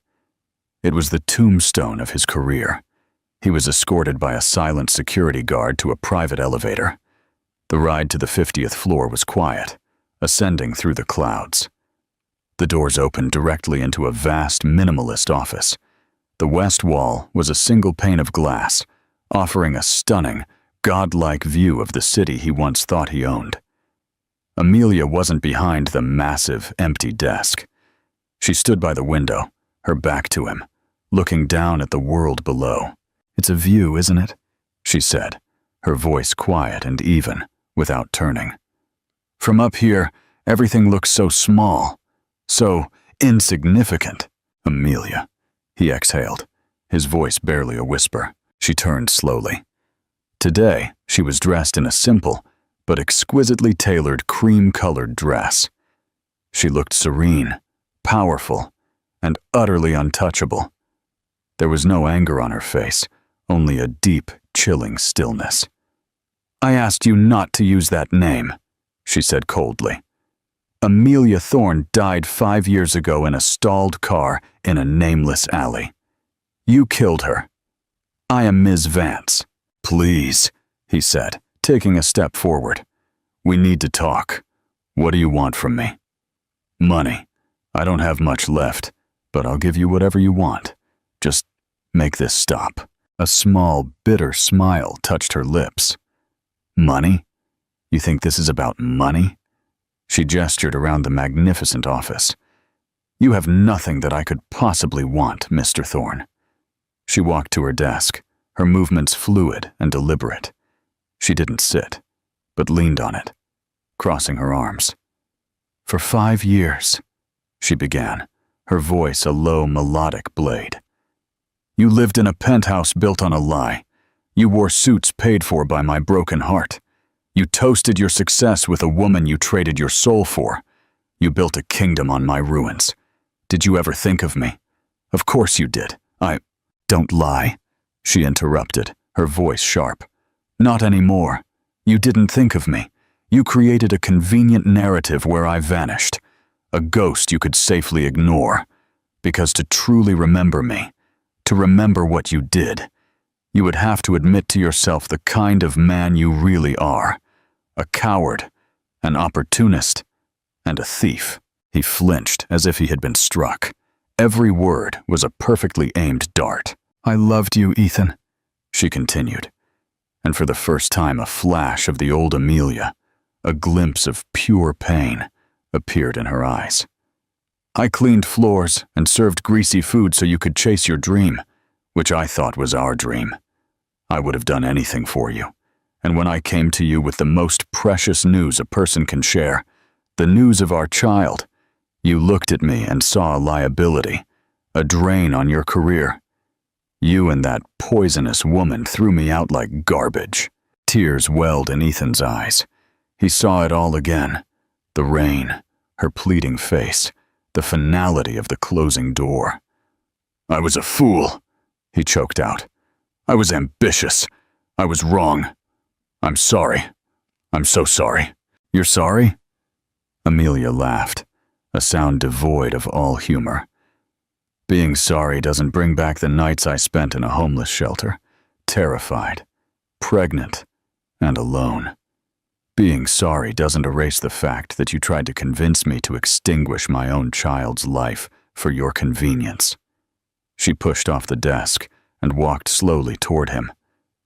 [SPEAKER 1] It was the tombstone of his career. He was escorted by a silent security guard to a private elevator. The ride to the 50th floor was quiet, ascending through the clouds. The doors opened directly into a vast, minimalist office. The west wall was a single pane of glass, offering a stunning, godlike view of the city he once thought he owned. Amelia wasn't behind the massive, empty desk. She stood by the window, her back to him, looking down at the world below. "It's a view, isn't it?" she said, her voice quiet and even, without turning. "From up here, everything looks so small, so insignificant." "Amelia," he exhaled, his voice barely a whisper. She turned slowly. Today, she was dressed in a simple, but exquisitely tailored cream-colored dress. She looked serene, powerful, and utterly untouchable. There was no anger on her face, only a deep, chilling stillness. "I asked you not to use that name," she said coldly. "Amelia Thorne died 5 years ago in a stalled car in a nameless alley. You killed her. I am Ms. Vance." "Please," he said, taking a step forward. "We need to talk. What do you want from me?" "Money. I don't have much left, but I'll give you whatever you want. Just make this stop." A small, bitter smile touched her lips. "Money? You think this is about money?" She gestured around the magnificent office. "You have nothing that I could possibly want, Mr. Thorne." She walked to her desk, her movements fluid and deliberate. She didn't sit, but leaned on it, crossing her arms. "For 5 years," she began, her voice a low, melodic blade. "You lived in a penthouse built on a lie. You wore suits paid for by my broken heart. You toasted your success with a woman you traded your soul for. You built a kingdom on my ruins. Did you ever think of me? Of course you did. Don't lie," she interrupted, her voice sharp. "Not anymore. You didn't think of me. You created a convenient narrative where I vanished, a ghost you could safely ignore. Because to truly remember me, to remember what you did, you would have to admit to yourself the kind of man you really are. A coward, an opportunist, and a thief." He flinched as if he had been struck. Every word was a perfectly aimed dart. "I loved you, Ethan," she continued. And for the first time a flash of the old Amelia, a glimpse of pure pain, appeared in her eyes. "I cleaned floors and served greasy food so you could chase your dream, which I thought was our dream. I would have done anything for you. And when I came to you with the most precious news a person can share, the news of our child, you looked at me and saw a liability, a drain on your career. You and that poisonous woman threw me out like garbage." Tears welled in Ethan's eyes. He saw it all again. The rain, her pleading face, the finality of the closing door. "I was a fool," he choked out. "I was ambitious. I was wrong. I'm sorry. I'm so sorry." "You're sorry?" Amelia laughed, a sound devoid of all humor. Being sorry doesn't bring back the nights I spent in a homeless shelter, terrified, pregnant, and alone. Being sorry doesn't erase the fact that you tried to convince me to extinguish my own child's life for your convenience. She pushed off the desk and walked slowly toward him,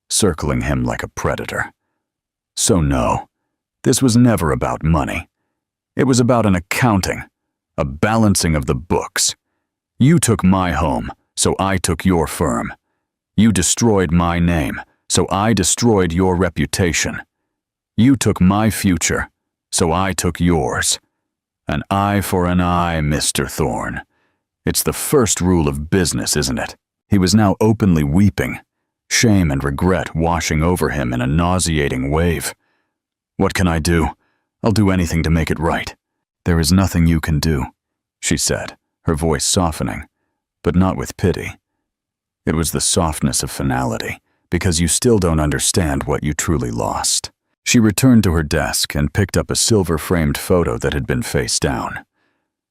[SPEAKER 1] circling him like a predator. So no, this was never about money. It was about an accounting, a balancing of the books. You took my home, so I took your firm. You destroyed my name, so I destroyed your reputation. You took my future, so I took yours. An eye for an eye, Mr. Thorne. It's the first rule of business, isn't it? He was now openly weeping, shame and regret washing over him in a nauseating wave. What can I do? I'll do anything to make it right. There is nothing you can do, she said, her voice softening, but not with pity. It was the softness of finality, because you still don't understand what you truly lost. She returned to her desk and picked up a silver-framed photo that had been face down.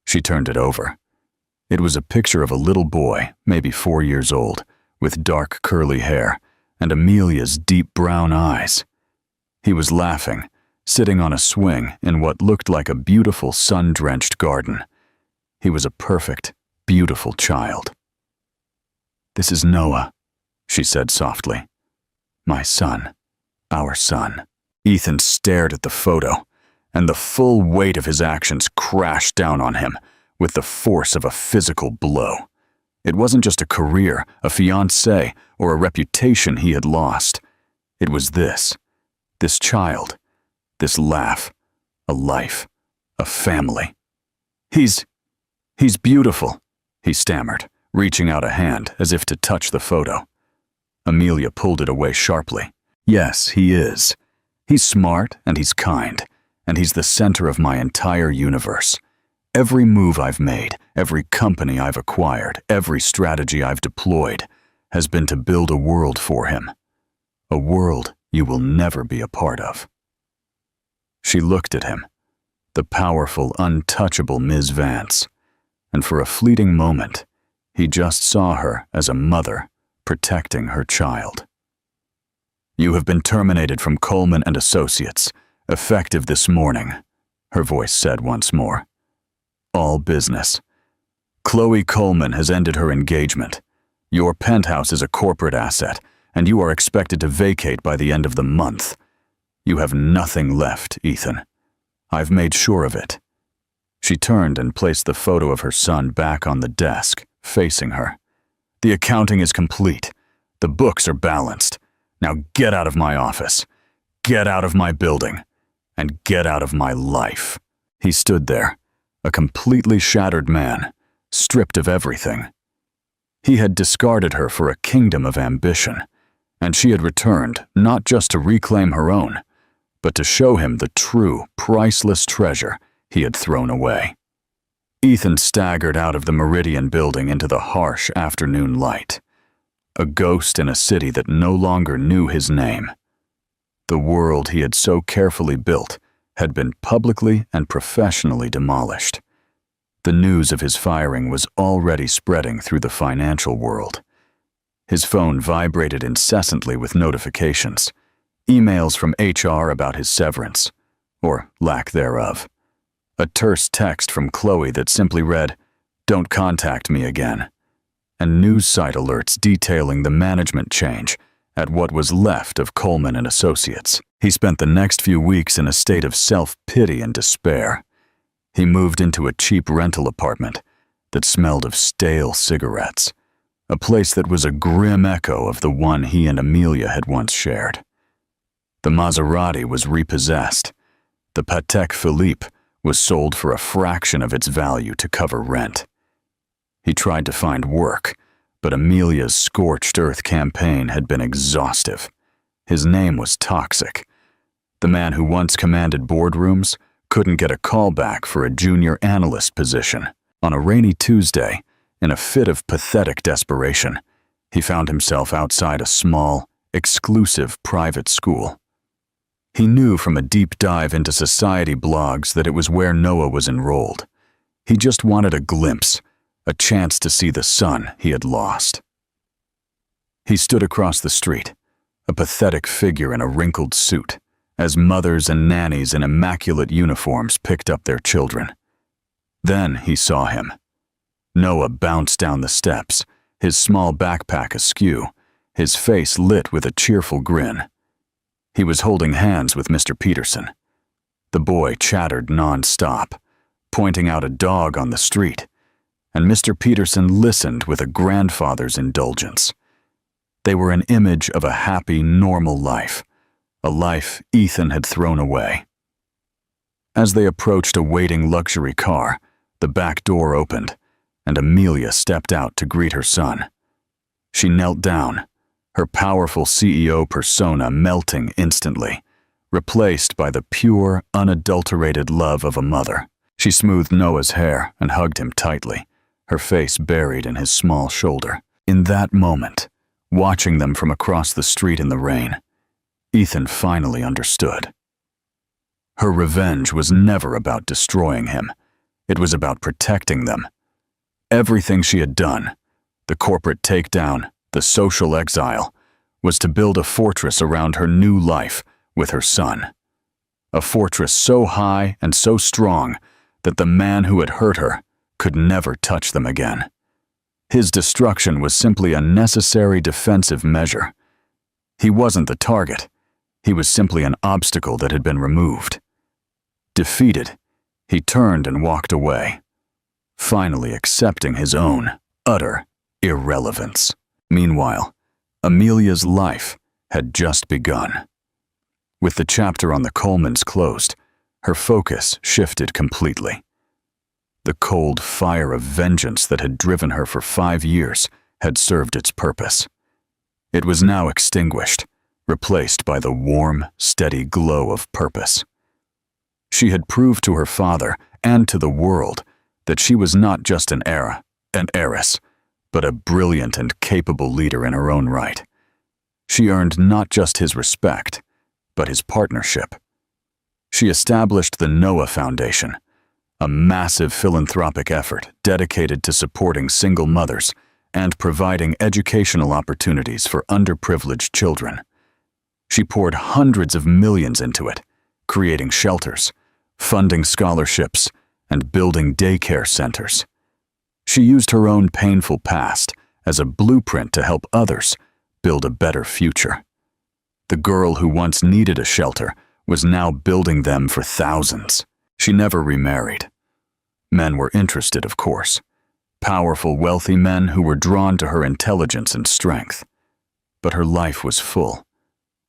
[SPEAKER 1] She turned it over. It was a picture of a little boy, maybe 4 years old, with dark curly hair and Amelia's deep brown eyes. He was laughing, sitting on a swing in what looked like a beautiful sun-drenched garden. He was a perfect, beautiful child. "This is Noah," she said softly. "My son, our son." Ethan stared at the photo, and the full weight of his actions crashed down on him with the force of a physical blow. It wasn't just a career, a fiancé, or a reputation he had lost. It was this child, this laugh, a life, a family. He's beautiful," he stammered, reaching out a hand as if to touch the photo. Amelia pulled it away sharply. "Yes, he is. He's smart and he's kind, and he's the center of my entire universe. Every move I've made, every company I've acquired, every strategy I've deployed has been to build a world for him. A world you will never be a part of." She looked at him, the powerful, untouchable Ms. Vance, and for a fleeting moment, he just saw her as a mother protecting her child. "You have been terminated from Coleman and Associates, effective this morning," her voice said once more. "All business. Chloe Coleman has ended her engagement. Your penthouse is a corporate asset, and you are expected to vacate by the end of the month. You have nothing left, Ethan. I've made sure of it." She turned and placed the photo of her son back on the desk, facing her. "The accounting is complete. The books are balanced. Now get out of my office. Get out of my building. And get out of my life." He stood there, a completely shattered man, stripped of everything. He had discarded her for a kingdom of ambition, and she had returned not just to reclaim her own, but to show him the true, priceless treasure he had thrown away. Ethan staggered out of the Meridian building into the harsh afternoon light, a ghost in a city that no longer knew his name. The world he had so carefully built had been publicly and professionally demolished. The news of his firing was already spreading through the financial world. His phone vibrated incessantly with notifications, emails from HR about his severance, or lack thereof. A terse text from Chloe that simply read, "Don't contact me again," and news site alerts detailing the management change at what was left of Coleman and Associates. He spent the next few weeks in a state of self-pity and despair. He moved into a cheap rental apartment that smelled of stale cigarettes, a place that was a grim echo of the one he and Amelia had once shared. The Maserati was repossessed. The Patek Philippe was sold for a fraction of its value to cover rent. He tried to find work, but Amelia's scorched earth campaign had been exhaustive. His name was toxic. The man who once commanded boardrooms couldn't get a call back for a junior analyst position. On a rainy Tuesday, in a fit of pathetic desperation, he found himself outside a small, exclusive private school. He knew from a deep dive into society blogs that it was where Noah was enrolled. He just wanted a glimpse, a chance to see the son he had lost. He stood across the street, a pathetic figure in a wrinkled suit, as mothers and nannies in immaculate uniforms picked up their children. Then he saw him. Noah bounced down the steps, his small backpack askew, his face lit with a cheerful grin. He was holding hands with Mr. Peterson. The boy chattered non-stop, pointing out a dog on the street, and Mr. Peterson listened with a grandfather's indulgence. They were an image of a happy, normal life, a life Ethan had thrown away. As they approached a waiting luxury car, the back door opened, and Amelia stepped out to greet her son. She knelt down, her powerful CEO persona melting instantly, replaced by the pure, unadulterated love of a mother. She smoothed Noah's hair and hugged him tightly, her face buried in his small shoulder. In that moment, watching them from across the street in the rain, Ethan finally understood. Her revenge was never about destroying him. It was about protecting them. Everything she had done, the corporate takedown, the social exile, was to build a fortress around her new life with her son. A fortress so high and so strong that the man who had hurt her could never touch them again. His destruction was simply a necessary defensive measure. He wasn't the target. He was simply an obstacle that had been removed. Defeated, he turned and walked away, finally accepting his own utter irrelevance. Meanwhile, Amelia's life had just begun. With the chapter on the Colemans closed, her focus shifted completely. The cold fire of vengeance that had driven her for 5 years had served its purpose. It was now extinguished, replaced by the warm, steady glow of purpose. She had proved to her father and to the world that she was not just an heiress, but a brilliant and capable leader in her own right. She earned not just his respect, but his partnership. She established the Noah Foundation, a massive philanthropic effort dedicated to supporting single mothers and providing educational opportunities for underprivileged children. She poured hundreds of millions into it, creating shelters, funding scholarships, and building daycare centers. She used her own painful past as a blueprint to help others build a better future. The girl who once needed a shelter was now building them for thousands. She never remarried. Men were interested, of course. Powerful, wealthy men who were drawn to her intelligence and strength. But her life was full.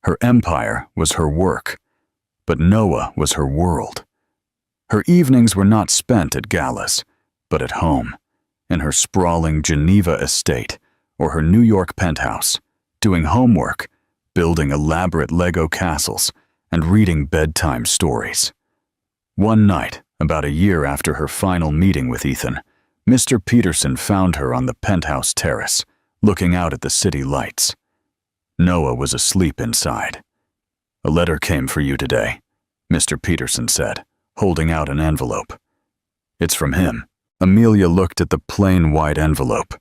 [SPEAKER 1] Her empire was her work, but Noah was her world. Her evenings were not spent at galas, but at home, in her sprawling Geneva estate or her New York penthouse, doing homework, building elaborate Lego castles, and reading bedtime stories. One night, about a year after her final meeting with Ethan, Mr. Peterson found her on the penthouse terrace, looking out at the city lights. Noah was asleep inside. "A letter came for you today," Mr. Peterson said, holding out an envelope. "It's from him." Amelia looked at the plain white envelope.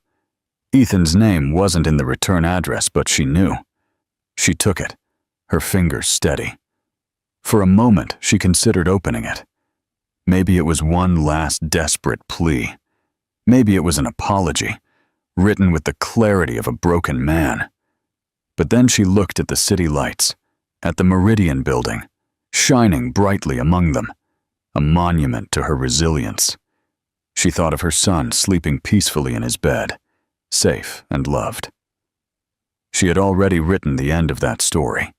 [SPEAKER 1] Ethan's name wasn't in the return address, but she knew. She took it, her fingers steady. For a moment, she considered opening it. Maybe it was one last desperate plea. Maybe it was an apology, written with the clarity of a broken man. But then she looked at the city lights, at the Meridian building, shining brightly among them, a monument to her resilience. She thought of her son sleeping peacefully in his bed, safe and loved. She had already written the end of that story.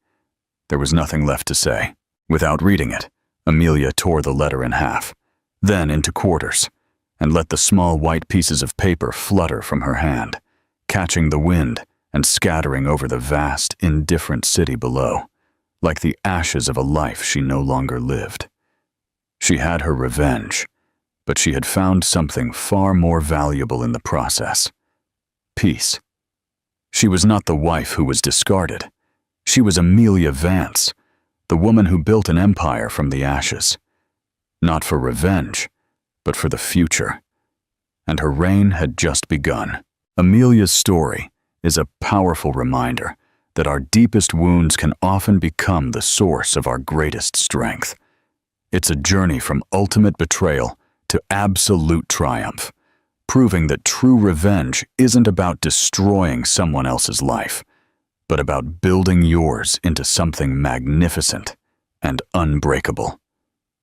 [SPEAKER 1] There was nothing left to say. Without reading it, Amelia tore the letter in half, then into quarters, and let the small white pieces of paper flutter from her hand, catching the wind and scattering over the vast, indifferent city below, like the ashes of a life she no longer lived. She had her revenge, but she had found something far more valuable in the process: peace. She was not the wife who was discarded. She was Amelia Vance, the woman who built an empire from the ashes. Not for revenge, but for the future. and her reign had just begun. Amelia's story is a powerful reminder that our deepest wounds can often become the source of our greatest strength. It's a journey from ultimate betrayal to absolute triumph, proving that true revenge isn't about destroying someone else's life, but about building yours into something magnificent and unbreakable.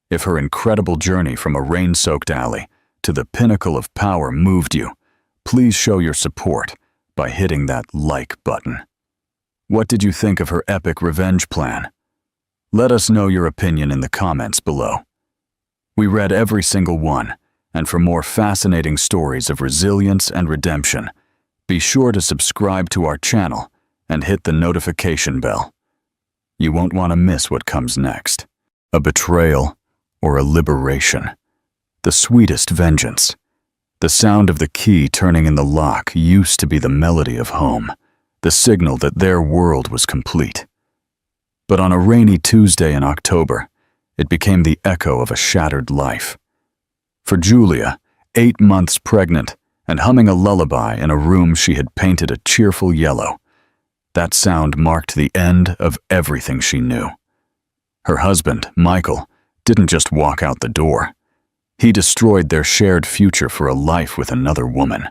[SPEAKER 1] If her incredible journey from a rain-soaked alley to the pinnacle of power moved you, please show your support by hitting that like button. What did you think of her epic revenge plan? Let us know your opinion in the comments below. We read every single one, and for more fascinating stories of resilience and redemption, be sure to subscribe to our channel and hit the notification bell. You won't want to miss what comes next. A betrayal or a liberation. The sweetest vengeance. The sound of the key turning in the lock used to be the melody of home, the signal that their world was complete. But on a rainy Tuesday in October, it became the echo of a shattered life. For Julia, 8 months pregnant and humming a lullaby in a room she had painted a cheerful yellow, that sound marked the end of everything she knew. Her husband, Michael, didn't just walk out the door. He destroyed their shared future for a life with another woman,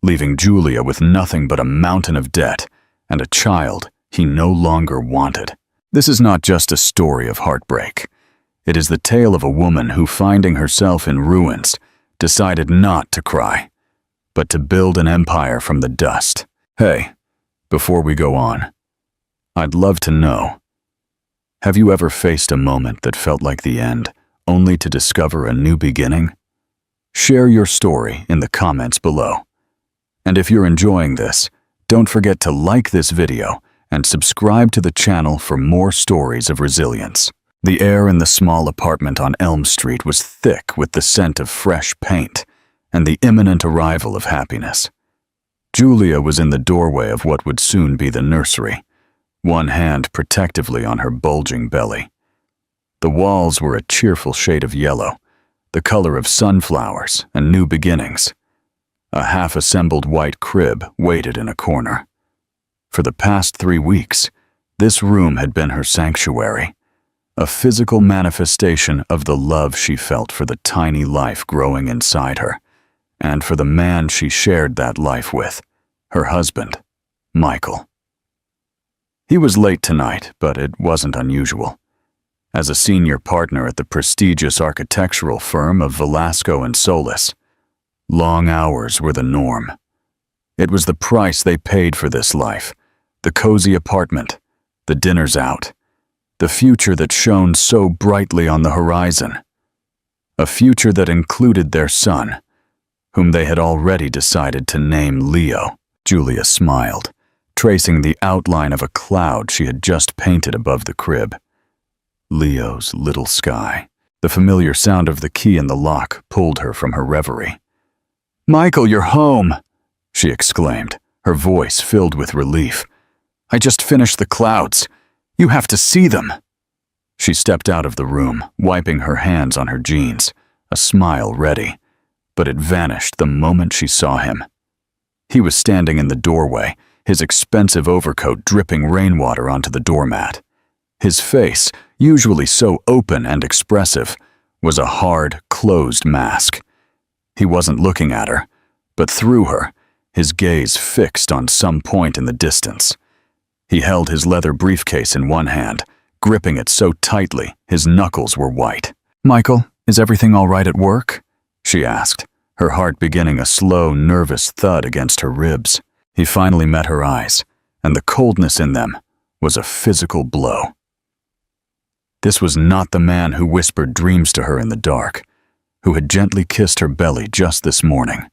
[SPEAKER 1] leaving Julia with nothing but a mountain of debt and a child he no longer wanted. This is not just a story of heartbreak. It is the tale of a woman who, finding herself in ruins, decided not to cry, but to build an empire from the dust. Hey, before we go on, I'd love to know, have you ever faced a moment that felt like the end, only to discover a new beginning? Share your story in the comments below. And if you're enjoying this, don't forget to like this video and subscribe to the channel for more stories of resilience. The air in the small apartment on Elm Street was thick with the scent of fresh paint and the imminent arrival of happiness. Julia was in the doorway of what would soon be the nursery, one hand protectively on her bulging belly. The walls were a cheerful shade of yellow, the color of sunflowers and new beginnings. A half-assembled white crib waited in a corner. For the past 3 weeks, this room had been her sanctuary, a physical manifestation of the love she felt for the tiny life growing inside her, and for the man she shared that life with, her husband, Michael. He was late tonight, but it wasn't unusual. As a senior partner at the prestigious architectural firm of Velasco and Solis, long hours were the norm. It was the price they paid for this life, the cozy apartment, the dinners out, the future that shone so brightly on the horizon. A future that included their son, whom they had already decided to name Leo. Julia smiled, tracing the outline of a cloud she had just painted above the crib. Leo's little sky. The familiar sound of the key in the lock pulled her from her reverie. "Michael, you're home!" she exclaimed, her voice filled with relief. "I just finished the clouds. You have to see them." She stepped out of the room, wiping her hands on her jeans, a smile ready, but it vanished the moment she saw him. He was standing in the doorway, his expensive overcoat dripping rainwater onto the doormat. His face, usually so open and expressive, was a hard, closed mask. He wasn't looking at her, but through her, his gaze fixed on some point in the distance. He held his leather briefcase in one hand, gripping it so tightly his knuckles were white. "Michael, is everything all right at work?" she asked, her heart beginning a slow, nervous thud against her ribs. He finally met her eyes, and the coldness in them was a physical blow. This was not the man who whispered dreams to her in the dark, who had gently kissed her belly just this morning.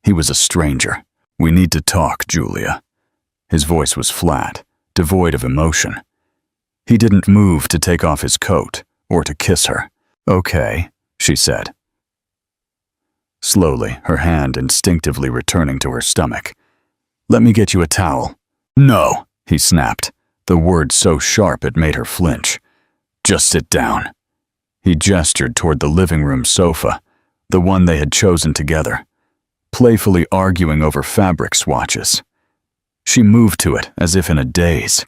[SPEAKER 1] He was a stranger. "We need to talk, Julia." His voice was flat, devoid of emotion. He didn't move to take off his coat or to kiss her. "Okay," she said. Slowly, her hand instinctively returning to her stomach. "Let me get you a towel." "No," he snapped, the word so sharp it made her flinch. "Just sit down." He gestured toward the living room sofa, the one they had chosen together. playfully arguing over fabric swatches. She moved to it as if in a daze,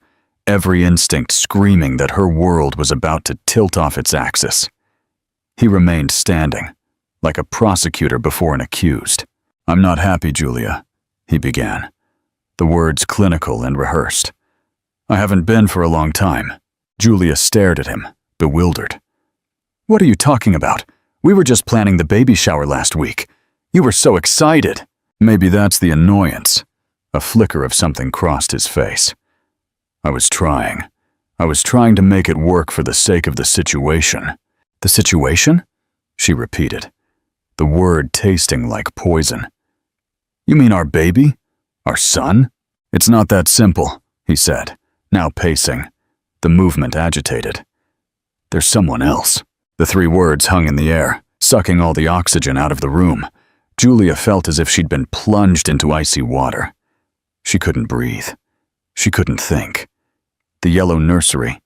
[SPEAKER 1] every instinct screaming that her world was about to tilt off its axis. He remained standing, like a prosecutor before an accused. "I'm not happy, Julia," he began, the words clinical and rehearsed. "I haven't been for a long time." Julia stared at him, bewildered. "What are you talking about? We were just planning the baby shower last week. You were so excited." "Maybe that's the annoyance." A flicker of something crossed his face. I was trying to make it work for the sake of the situation." "The situation?" she repeated, the word tasting like poison. "You mean our baby? Our son?" "It's not that simple," he said, now pacing, the movement agitated. "There's someone else." The three words hung in the air, sucking all the oxygen out of the room. Julia felt as if she'd been plunged into icy water. She couldn't breathe. She couldn't think. The yellow nursery,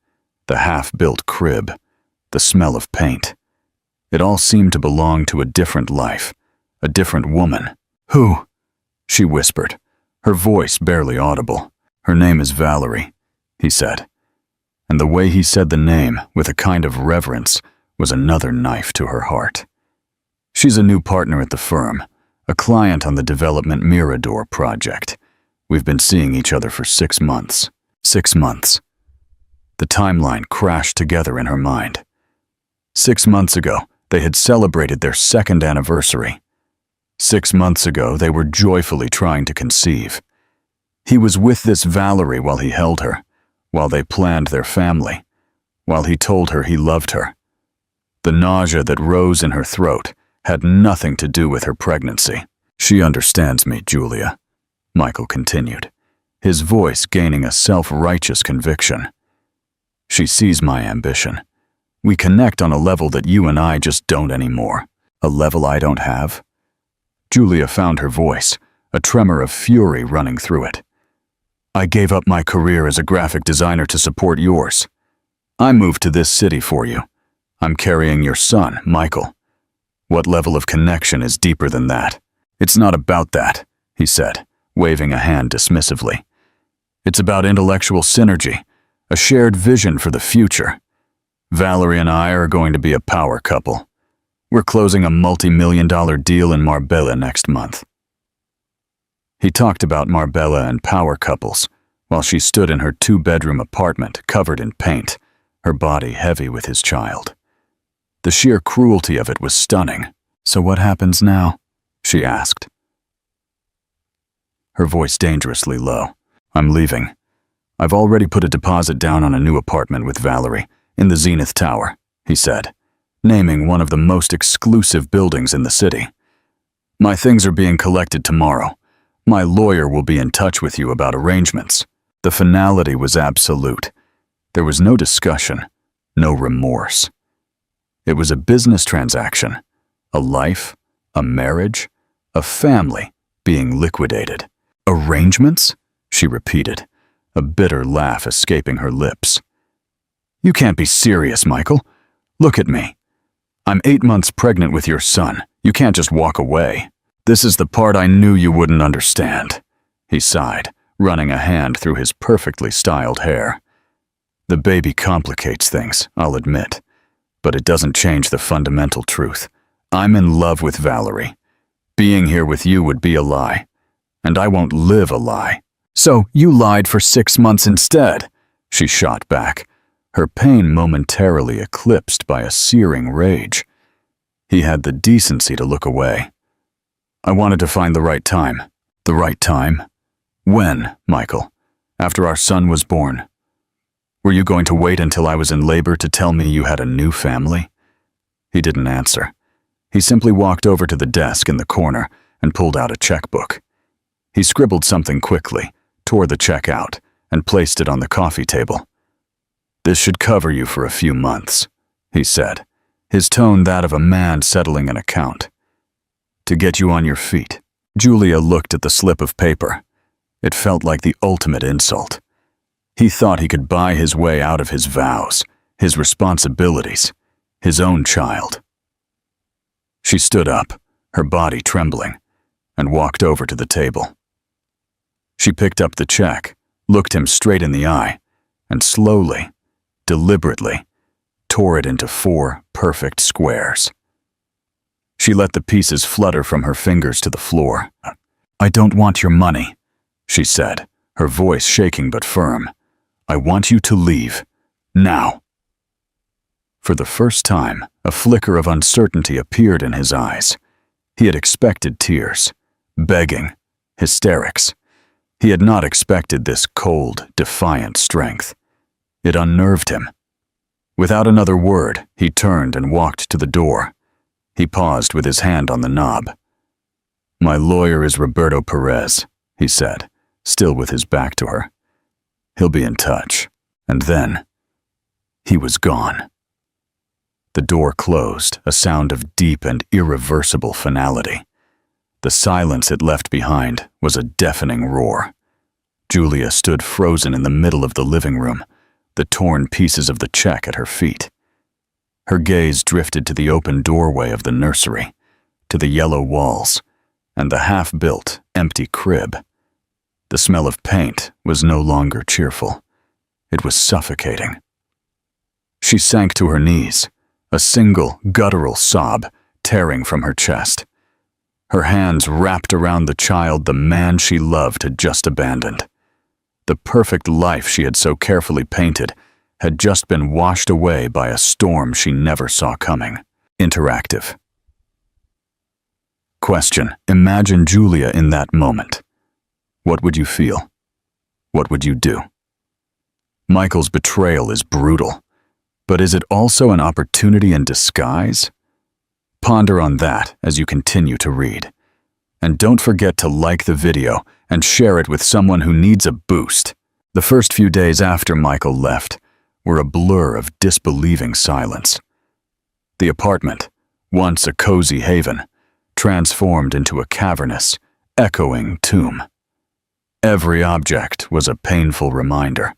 [SPEAKER 1] the half-built crib, the smell of paint. It all seemed to belong to a different life, a different woman. "Who?" she whispered, her voice barely audible. "Her name is Valerie," he said. And the way he said the name, with a kind of reverence, was another knife to her heart. "She's a new partner at the firm, a client on the Development Mirador project. We've been seeing each other for 6 months. 6 months. The timeline crashed together in her mind. 6 months ago, they had celebrated their 2nd anniversary. 6 months ago, they were joyfully trying to conceive. He was with this Valerie while he held her, while they planned their family, while he told her he loved her. The nausea that rose in her throat had nothing to do with her pregnancy. "She understands me, Julia," Michael continued, his voice gaining a self-righteous conviction. "She sees my ambition. We connect on a level that you and I just don't anymore. A level I don't have." Julia found her voice, a tremor of fury running through it. "I gave up my career as a graphic designer to support yours. I moved to this city for you. I'm carrying your son, Michael. What level of connection is deeper than that?" "It's not about that," he said, waving a hand dismissively. "It's about intellectual synergy, a shared vision for the future. Valerie and I are going to be a power couple. We're closing a multi-million-dollar deal in Marbella next month." He talked about Marbella and power couples while she stood in her 2-bedroom apartment covered in paint, her body heavy with his child. The sheer cruelty of it was stunning. "So what happens now?" she asked, her voice dangerously low. "I'm leaving. I've already put a deposit down on a new apartment with Valerie in the Zenith Tower," he said, naming one of the most exclusive buildings in the city. "My things are being collected tomorrow. My lawyer will be in touch with you about arrangements." The finality was absolute. There was no discussion, no remorse. It was a business transaction, a life, a marriage, a family being liquidated. "Arrangements?" she repeated, a bitter laugh escaping her lips. "You can't be serious, Michael. Look at me. I'm 8 months pregnant with your son. You can't just walk away." "This is the part I knew you wouldn't understand," he sighed, running a hand through his perfectly styled hair. "The baby complicates things, I'll admit, but it doesn't change the fundamental truth. I'm in love with Valerie. Being here with you would be a lie, and I won't live a lie." "So you lied for 6 months instead," she shot back, her pain momentarily eclipsed by a searing rage. He had the decency to look away. "I wanted to find the right time." "The right time? When, Michael? After our son was born? Were you going to wait until I was in labor to tell me you had a new family?" He didn't answer. He simply walked over to the desk in the corner and pulled out a checkbook. He scribbled something quickly, tore the check out, and placed it on the coffee table. "This should cover you for a few months," he said, his tone that of a man settling an account. "To get you on your feet." Julia looked at the slip of paper. It felt like the ultimate insult. He thought he could buy his way out of his vows, his responsibilities, his own child. She stood up, her body trembling. and walked over to the table. She picked up the check, looked him straight in the eye, and slowly, deliberately, tore it into 4 perfect squares. She let the pieces flutter from her fingers to the floor. "I don't want your money," she said, her voice shaking but firm. "I want you to leave. Now." For the first time, a flicker of uncertainty appeared in his eyes. He had expected tears, begging, hysterics. He had not expected this cold, defiant strength. It unnerved him. Without another word, he turned and walked to the door. He paused with his hand on the knob. "My lawyer is Roberto Perez," he said, still with his back to her. "He'll be in touch." And then, he was gone. The door closed, a sound of deep and irreversible finality. The silence it left behind was a deafening roar. Julia stood frozen in the middle of the living room, the torn pieces of the check at her feet. Her gaze drifted to the open doorway of the nursery, to the yellow walls, and the half-built, empty crib. The smell of paint was no longer cheerful. It was suffocating. She sank to her knees, a single, guttural sob tearing from her chest. Her hands wrapped around the child the man she loved had just abandoned. The perfect life she had so carefully painted had just been washed away by a storm she never saw coming. Interactive. Question: imagine Julia in that moment. What would you feel? What would you do? Michael's betrayal is brutal, but is it also an opportunity in disguise? Ponder on that as you continue to read. And don't forget to like the video and share it with someone who needs a boost. The first few days after Michael left were a blur of disbelieving silence. The apartment, once a cozy haven, transformed into a cavernous, echoing tomb. Every object was a painful reminder.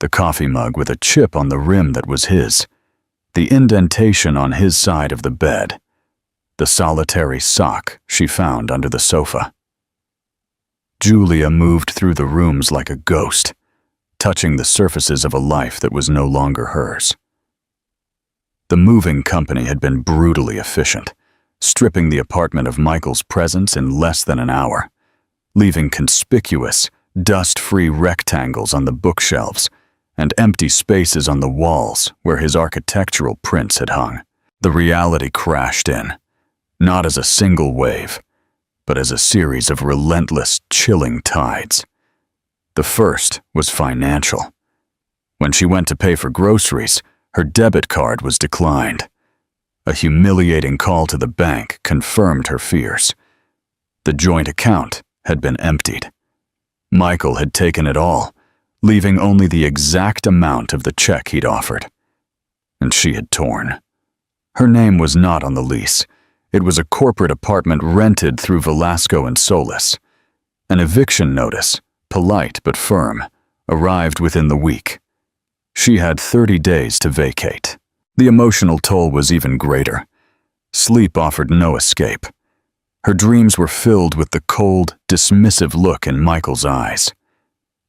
[SPEAKER 1] The coffee mug with a chip on the rim that was his, the indentation on his side of the bed, the solitary sock she found under the sofa. Julia moved through the rooms like a ghost, touching the surfaces of a life that was no longer hers. The moving company had been brutally efficient, stripping the apartment of Michael's presence in less than an hour, leaving conspicuous, dust-free rectangles on the bookshelves and empty spaces on the walls where his architectural prints had hung. The reality crashed in, not as a single wave, but as a series of relentless, chilling tides. The first was financial. When she went to pay for groceries, her debit card was declined. A humiliating call to the bank confirmed her fears. The joint account had been emptied. Michael had taken it all, leaving only the exact amount of the check he'd offered. And she had torn. Her name was not on the lease. It was a corporate apartment rented through Velasco and Solis. An eviction notice, polite but firm, arrived within the week. She had 30 days to vacate. The emotional toll was even greater. Sleep offered no escape. Her dreams were filled with the cold, dismissive look in Michael's eyes.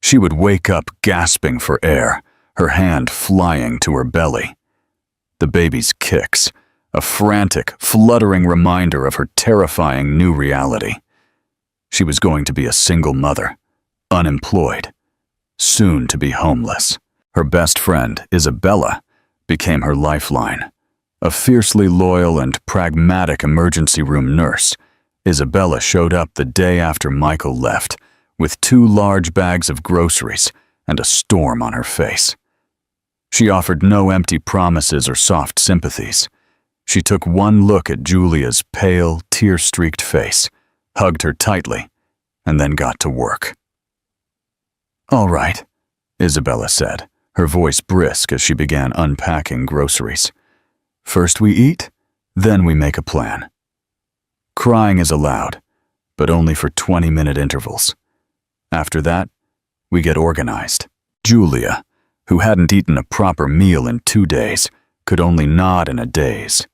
[SPEAKER 1] She would wake up gasping for air, her hand flying to her belly. The baby's kicks, a frantic, fluttering reminder of her terrifying new reality. She was going to be a single mother, unemployed, soon to be homeless. Her best friend, Isabella, became her lifeline. A fiercely loyal and pragmatic emergency room nurse, Isabella showed up the day after Michael left, with 2 large bags of groceries and a storm on her face. She offered no empty promises or soft sympathies. She took one look at Julia's pale, tear-streaked face, hugged her tightly, and then got to work. "All right," Isabella said, her voice brisk as she began unpacking groceries. "First we eat, then we make a plan. Crying is allowed, but only for 20-minute intervals. After that, we get organized." Julia, who hadn't eaten a proper meal in 2 days, could only nod in a daze.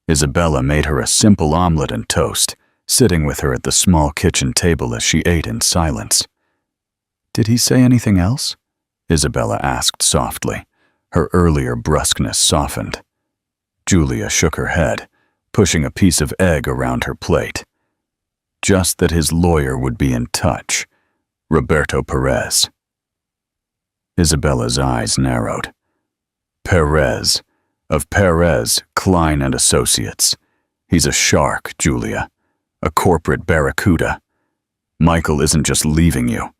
[SPEAKER 1] Isabella made her a simple omelet and toast, sitting with her at the small kitchen table as she ate in silence. "Did he say anything else?" Isabella asked softly. Her earlier brusqueness softened. Julia shook her head, pushing a piece of egg around her plate. Just that his lawyer would be in touch. Roberto Perez. Isabella's eyes narrowed. Perez. Of Perez, Klein and Associates. He's a shark, Julia. A corporate barracuda. Michael isn't just leaving you.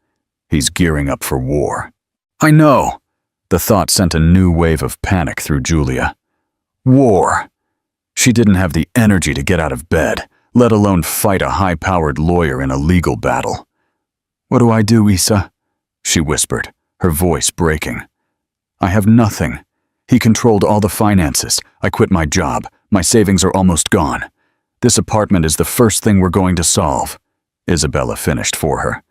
[SPEAKER 1] He's gearing up for war. I know. The thought sent a new wave of panic through Julia. War. She didn't have the energy to get out of bed, let alone fight a high-powered lawyer in a legal battle. What do I do, Isa? She whispered, her voice breaking. I have nothing. He controlled all the finances. I quit my job. My savings are almost gone. This apartment is the first thing we're going to solve. Isabella finished for her.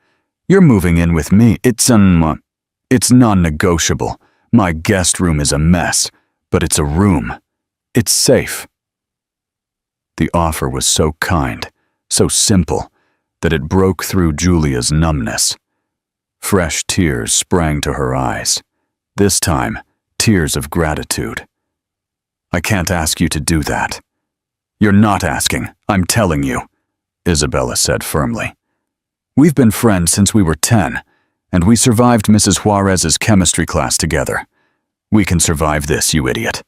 [SPEAKER 1] You're moving in with me. It's non-negotiable. My guest room is a mess, but it's a room. It's safe. The offer was so kind, so simple, that it broke through Julia's numbness. Fresh tears sprang to her eyes. This time, tears of gratitude. I can't ask you to do that. You're not asking, I'm telling you, Isabella said firmly. We've been friends since we were 10, and we survived Mrs. Juarez's chemistry class together. We can survive this, you idiot.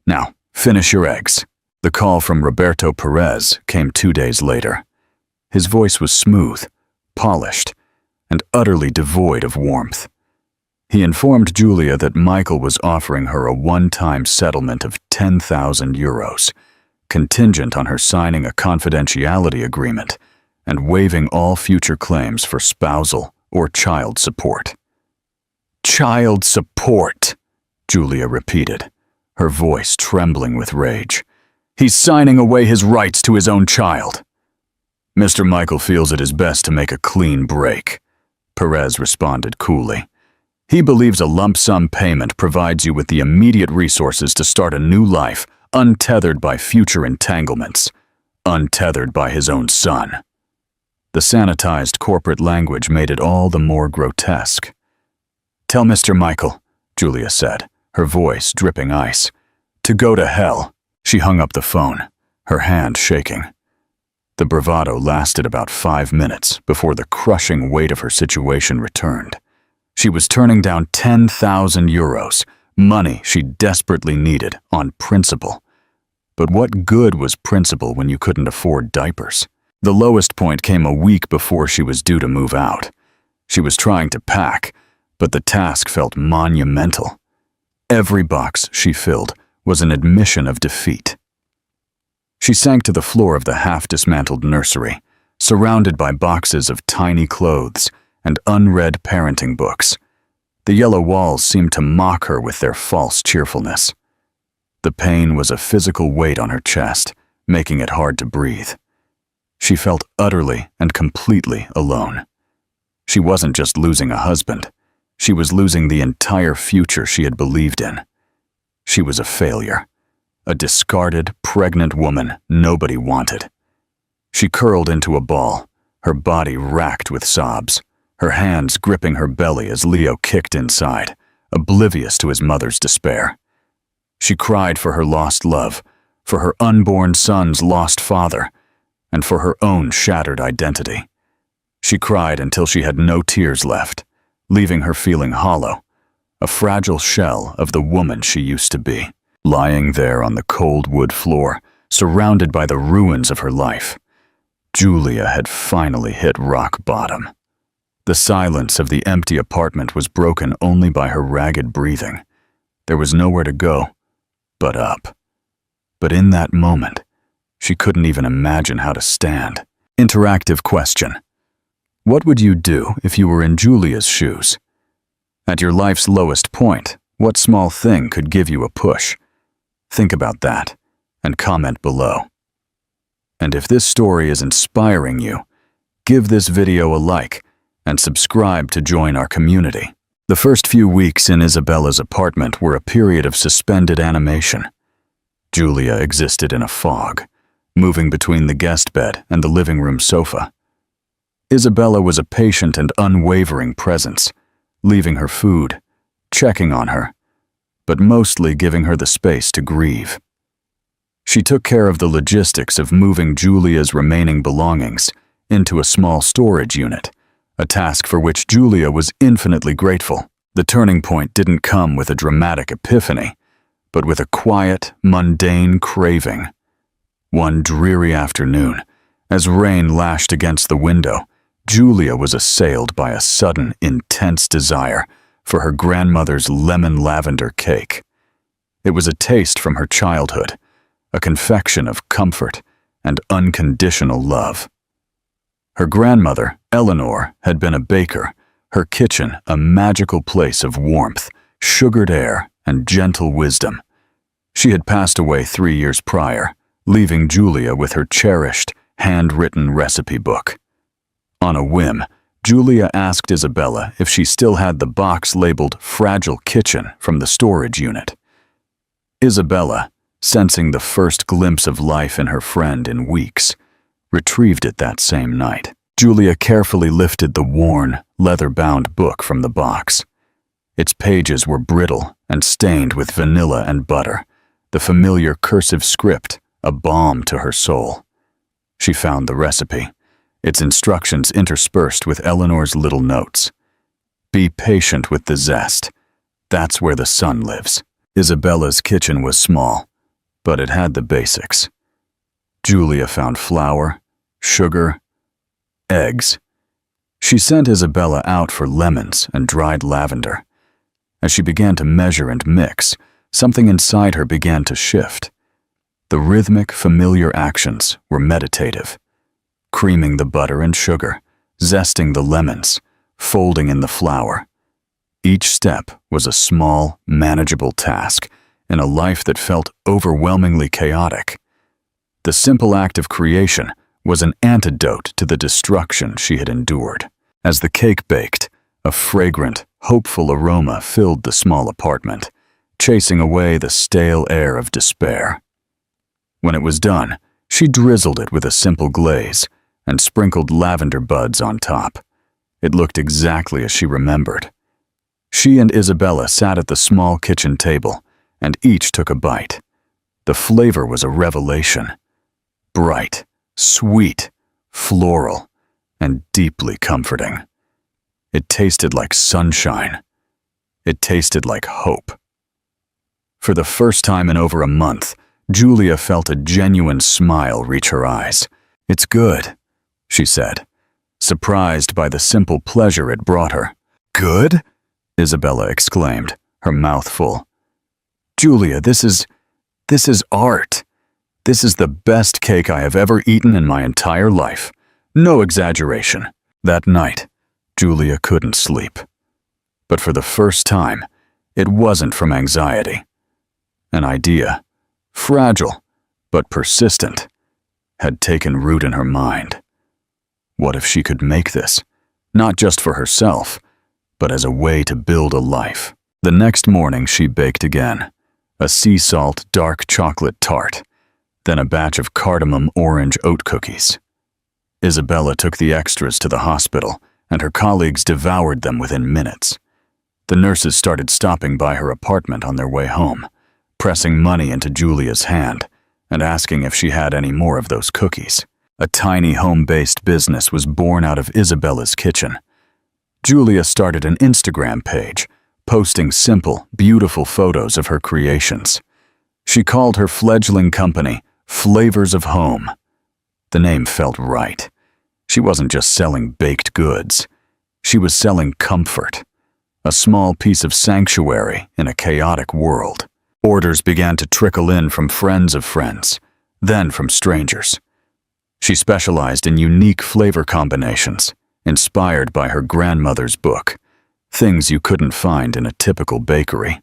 [SPEAKER 1] Now, finish your eggs. The call from Roberto Perez came 2 days later. His voice was smooth, polished, and utterly devoid of warmth. He informed Julia that Michael was offering her a one-time settlement of 10,000 euros, contingent on her signing a confidentiality agreement and waiving all future claims for spousal or child support. Child support, Julia repeated, her voice trembling with rage. He's signing away his rights to his own child. Mr. Michael feels it is best to make a clean break, Perez responded coolly. He believes a lump sum payment provides you with the immediate resources to start a new life, untethered by future entanglements, untethered by his own son. The sanitized corporate language made it all the more grotesque. Tell Mr. Michael, Julia said, her voice dripping ice. To go to hell. She hung up the phone, her hand shaking. The bravado lasted about 5 minutes before the crushing weight of her situation returned. She was turning down 10,000 euros, money she desperately needed, on principle. But what good was principle when you couldn't afford diapers? The lowest point came a week before she was due to move out. She was trying to pack, but the task felt monumental. Every box she filled was an admission of defeat. She sank to the floor of the half-dismantled nursery, surrounded by boxes of tiny clothes and unread parenting books. The yellow walls seemed to mock her with their false cheerfulness. The pain was a physical weight on her chest, making it hard to breathe. She felt utterly and completely alone. She wasn't just losing a husband. She was losing the entire future she had believed in. She was a failure. A discarded, pregnant woman nobody wanted. She curled into a ball, her body racked with sobs, her hands gripping her belly as Leo kicked inside, oblivious to his mother's despair. She cried for her lost love, for her unborn son's lost father, and for her own shattered identity. She cried until she had no tears left, leaving her feeling hollow, a fragile shell of the woman she used to be. Lying there on the cold wood floor, surrounded by the ruins of her life, Julia had finally hit rock bottom. The silence of the empty apartment was broken only by her ragged breathing. There was nowhere to go but up. But in that moment, she couldn't even imagine how to stand. Interactive question. What would you do if you were in Julia's shoes? At your life's lowest point, what small thing could give you a push? Think about that, and comment below. And if this story is inspiring you, give this video a like and subscribe to join our community. The first few weeks in Isabella's apartment were a period of suspended animation. Julia existed in a fog, moving between the guest bed and the living room sofa. Isabella was a patient and unwavering presence, leaving her food, checking on her, but mostly giving her the space to grieve. She took care of the logistics of moving Julia's remaining belongings into a small storage unit, a task for which Julia was infinitely grateful. The turning point didn't come with a dramatic epiphany, but with a quiet, mundane craving. One dreary afternoon, as rain lashed against the window, Julia was assailed by a sudden, intense desire for her grandmother's lemon lavender cake. It was a taste from her childhood, a confection of comfort and unconditional love. Her grandmother, Eleanor, had been a baker, her kitchen a magical place of warmth, sugared air, and gentle wisdom. She had passed away 3 years prior, leaving Julia with her cherished, handwritten recipe book. On a whim, Julia asked Isabella if she still had the box labeled Fragile Kitchen from the storage unit. Isabella, sensing the first glimpse of life in her friend in weeks, retrieved it that same night. Julia carefully lifted the worn, leather-bound book from the box. Its pages were brittle and stained with vanilla and butter, the familiar cursive script a balm to her soul. She found the recipe, its instructions interspersed with Eleanor's little notes. Be patient with the zest. That's where the sun lives. Isabella's kitchen was small, but it had the basics. Julia found flour, sugar, eggs. She sent Isabella out for lemons and dried lavender. As she began to measure and mix, something inside her began to shift. The rhythmic, familiar actions were meditative. Creaming the butter and sugar, zesting the lemons, folding in the flour. Each step was a small, manageable task in a life that felt overwhelmingly chaotic. The simple act of creation was an antidote to the destruction she had endured. As the cake baked, a fragrant, hopeful aroma filled the small apartment, chasing away the stale air of despair. When it was done, she drizzled it with a simple glaze and sprinkled lavender buds on top. It looked exactly as she remembered. She and Isabella sat at the small kitchen table, and each took a bite. The flavor was a revelation. Bright, sweet, floral, and deeply comforting. It tasted like sunshine. It tasted like hope. For the first time in over a month, Julia felt a genuine smile reach her eyes. "It's good," she said, surprised by the simple pleasure it brought her. "Good?" Isabella exclaimed, her mouth full. "Julia, this is art. This is the best cake I have ever eaten in my entire life. No exaggeration." That night, Julia couldn't sleep. But for the first time, it wasn't from anxiety. An idea, fragile but persistent, had taken root in her mind. What if she could make this, not just for herself, but as a way to build a life? The next morning she baked again, a sea salt dark chocolate tart, then a batch of cardamom orange oat cookies. Isabella took the extras to the hospital, and her colleagues devoured them within minutes. The nurses started stopping by her apartment on their way home, pressing money into Julia's hand and asking if she had any more of those cookies. A tiny home-based business was born out of Isabella's kitchen. Julia started an Instagram page, posting simple, beautiful photos of her creations. She called her fledgling company Flavors of Home. The name felt right. She wasn't just selling baked goods. She was selling comfort, a small piece of sanctuary in a chaotic world. Orders began to trickle in from friends of friends, then from strangers. She specialized in unique flavor combinations, inspired by her grandmother's book, things you couldn't find in a typical bakery.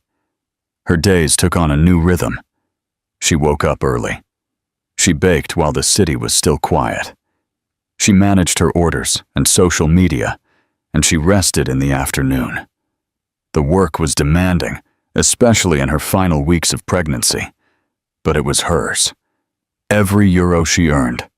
[SPEAKER 1] Her days took on a new rhythm. She woke up early. She baked while the city was still quiet. She managed her orders and social media, and she rested in the afternoon. The work was demanding, especially in her final weeks of pregnancy, but it was hers. every euro she earned,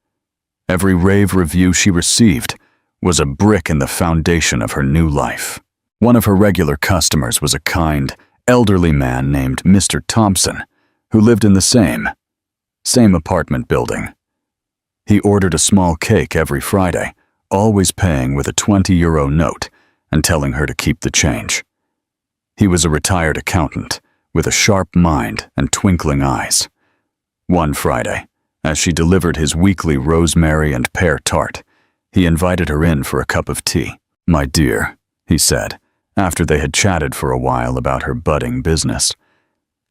[SPEAKER 1] every rave review she received was a brick in the foundation of her new life. One of her regular customers was a kind, elderly man named Mr. Thompson, who lived in the same apartment building. He ordered a small cake every Friday, always paying with a 20-euro note and telling her to keep the change. He was a retired accountant with a sharp mind and twinkling eyes. One Friday, as she delivered his weekly rosemary and pear tart, he invited her in for a cup of tea. "My dear," he said, after they had chatted for a while about her budding business,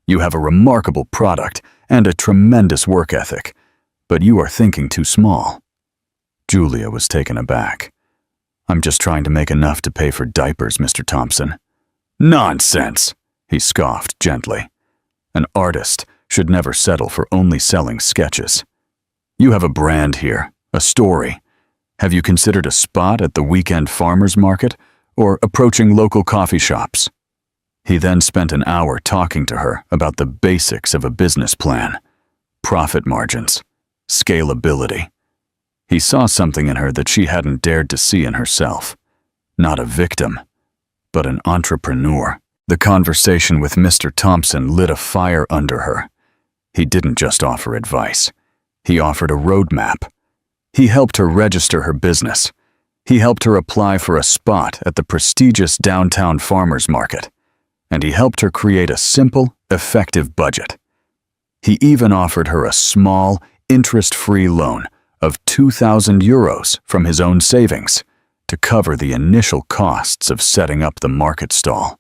[SPEAKER 1] "you have a remarkable product and a tremendous work ethic, but you are thinking too small." Julia was taken aback. "I'm just trying to make enough to pay for diapers, Mr. Thompson." "Nonsense," he scoffed gently. "An artist should never settle for only selling sketches. You have a brand here, a story. Have you considered a spot at the weekend farmers market or approaching local coffee shops?" He then spent an hour talking to her about the basics of a business plan, profit margins, scalability. He saw something in her that she hadn't dared to see in herself. Not a victim, but an entrepreneur. The conversation with Mr. Thompson lit a fire under her. He didn't just offer advice. He offered a roadmap. He helped her register her business. He helped her apply for a spot at the prestigious downtown farmers market. And he helped her create a simple, effective budget. He even offered her a small, interest-free loan of 2,000 euros from his own savings to cover the initial costs of setting up the market stall,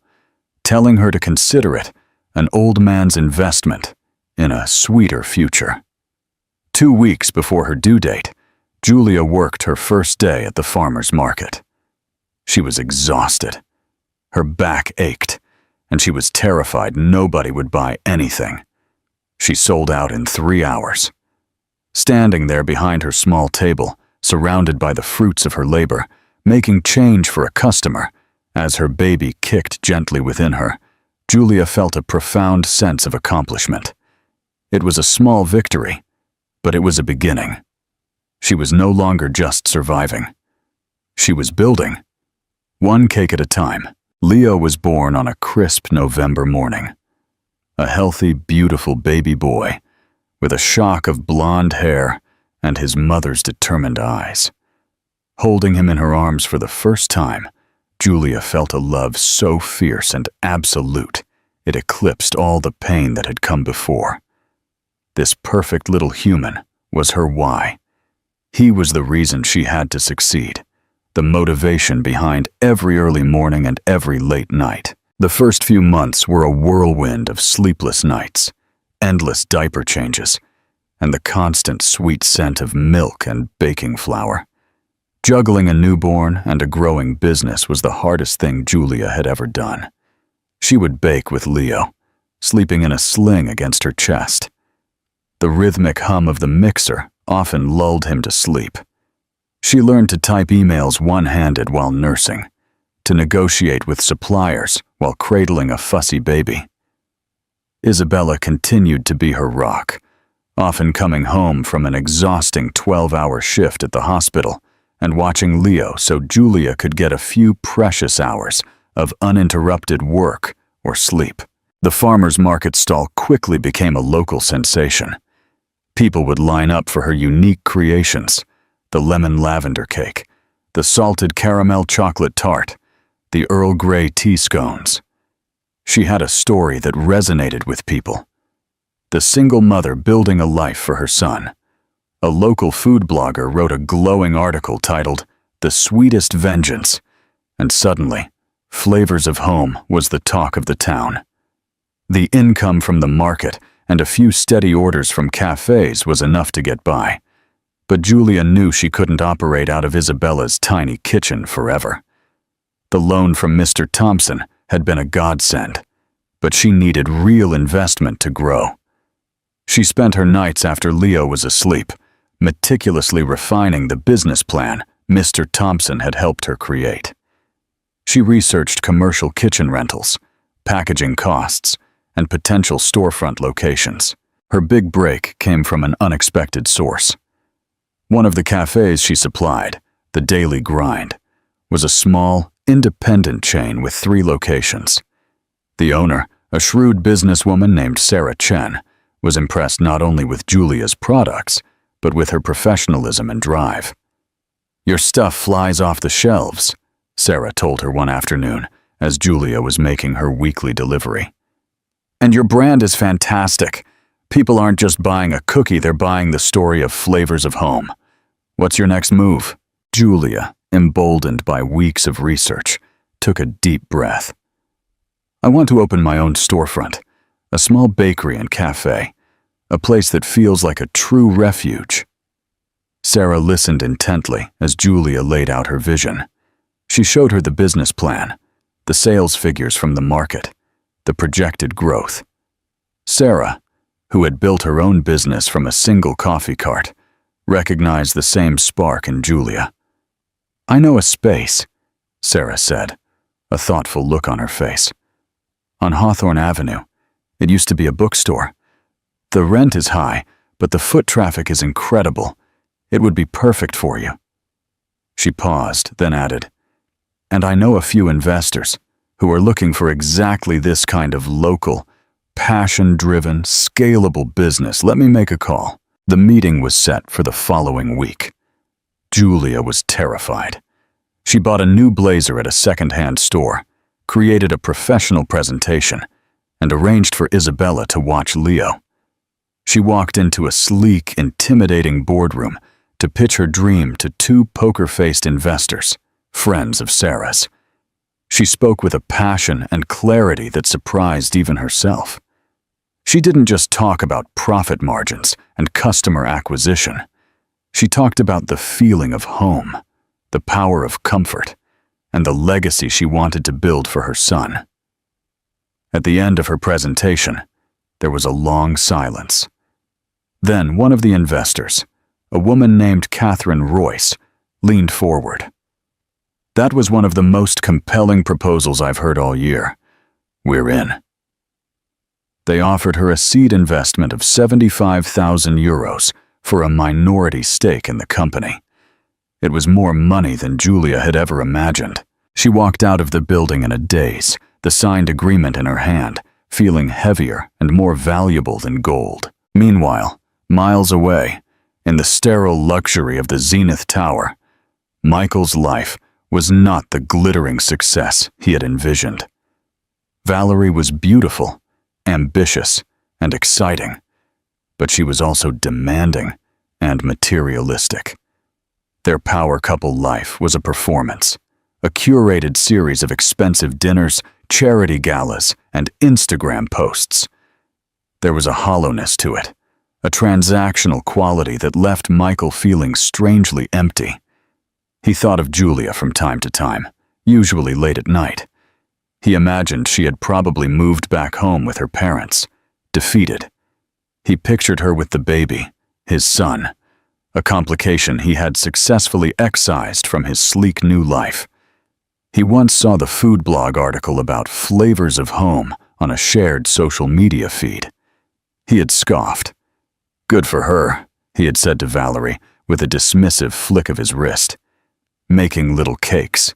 [SPEAKER 1] telling her to consider it an old man's investment in a sweeter future. 2 weeks before her due date, Julia worked her first day at the farmer's market. She was exhausted. Her back ached, and she was terrified nobody would buy anything. She sold out in 3 hours. Standing there behind her small table, surrounded by the fruits of her labor, making change for a customer, as her baby kicked gently within her, Julia felt a profound sense of accomplishment. It was a small victory, but it was a beginning. She was no longer just surviving. She was building, one cake at a time. Leo was born on a crisp November morning. A healthy, beautiful baby boy, with a shock of blonde hair and his mother's determined eyes. Holding him in her arms for the first time, Julia felt a love so fierce and absolute, it eclipsed all the pain that had come before. This perfect little human was her why. He was the reason she had to succeed, the motivation behind every early morning and every late night. The first few months were a whirlwind of sleepless nights, endless diaper changes, and the constant sweet scent of milk and baking flour. Juggling a newborn and a growing business was the hardest thing Julia had ever done. She would bake with Leo, sleeping in a sling against her chest. The rhythmic hum of the mixer often lulled him to sleep. She learned to type emails one-handed while nursing, to negotiate with suppliers while cradling a fussy baby. Isabella continued to be her rock, often coming home from an exhausting 12-hour shift at the hospital and watching Leo so Julia could get a few precious hours of uninterrupted work or sleep. The farmer's market stall quickly became a local sensation. People would line up for her unique creations, the lemon lavender cake, the salted caramel chocolate tart, the Earl Grey tea scones. She had a story that resonated with people. The single mother building a life for her son. A local food blogger wrote a glowing article titled, "The Sweetest Vengeance," and suddenly, Flavors of Home was the talk of the town. The income from the market and a few steady orders from cafes was enough to get by. But Julia knew she couldn't operate out of Isabella's tiny kitchen forever. The loan from Mr. Thompson had been a godsend, but she needed real investment to grow. She spent her nights after Leo was asleep, meticulously refining the business plan Mr. Thompson had helped her create. She researched commercial kitchen rentals, packaging costs, and potential storefront locations. Her big break came from an unexpected source. One of the cafes she supplied, the Daily Grind, was a small, independent chain with 3 locations. The owner, a shrewd businesswoman named Sarah Chen, was impressed not only with Julia's products, but with her professionalism and drive. "Your stuff flies off the shelves," Sarah told her one afternoon as Julia was making her weekly delivery. "And your brand is fantastic. People aren't just buying a cookie, they're buying the story of flavors of home. What's your next move?" Julia, emboldened by weeks of research, took a deep breath. "I want to open my own storefront, a small bakery and cafe, a place that feels like a true refuge." Sarah listened intently as Julia laid out her vision. She showed her the business plan, the sales figures from the market, the projected growth. Sarah, who had built her own business from a single coffee cart, recognized the same spark in Julia. "I know a space," Sarah said, a thoughtful look on her face. "On Hawthorne Avenue. It used to be a bookstore. The rent is high, but the foot traffic is incredible. It would be perfect for you." She paused, then added, "And I know a few investors who are looking for exactly this kind of local, passion-driven, scalable business. Let me make a call." The meeting was set for the following week. Julia was terrified. She bought a new blazer at a second-hand store, created a professional presentation, and arranged for Isabella to watch Leo. She walked into a sleek, intimidating boardroom to pitch her dream to 2 poker-faced investors, friends of Sarah's. She spoke with a passion and clarity that surprised even herself. She didn't just talk about profit margins and customer acquisition. She talked about the feeling of home, the power of comfort, and the legacy she wanted to build for her son. At the end of her presentation, there was a long silence. Then one of the investors, a woman named Catherine Royce, leaned forward. "That was one of the most compelling proposals I've heard all year. We're in." They offered her a seed investment of €75,000 for a minority stake in the company. It was more money than Julia had ever imagined. She walked out of the building in a daze, the signed agreement in her hand, feeling heavier and more valuable than gold. Meanwhile, miles away, in the sterile luxury of the Zenith Tower, Michael's life was not the glittering success he had envisioned. Valerie was beautiful, ambitious, and exciting, but she was also demanding and materialistic. Their power couple life was a performance, a curated series of expensive dinners, charity galas, and Instagram posts. There was a hollowness to it, a transactional quality that left Michael feeling strangely empty. He thought of Julia from time to time, usually late at night. He imagined she had probably moved back home with her parents, defeated. He pictured her with the baby, his son, a complication he had successfully excised from his sleek new life. He once saw the food blog article about flavors of home on a shared social media feed. He had scoffed. "Good for her," he had said to Valerie with a dismissive flick of his wrist. "Making little cakes.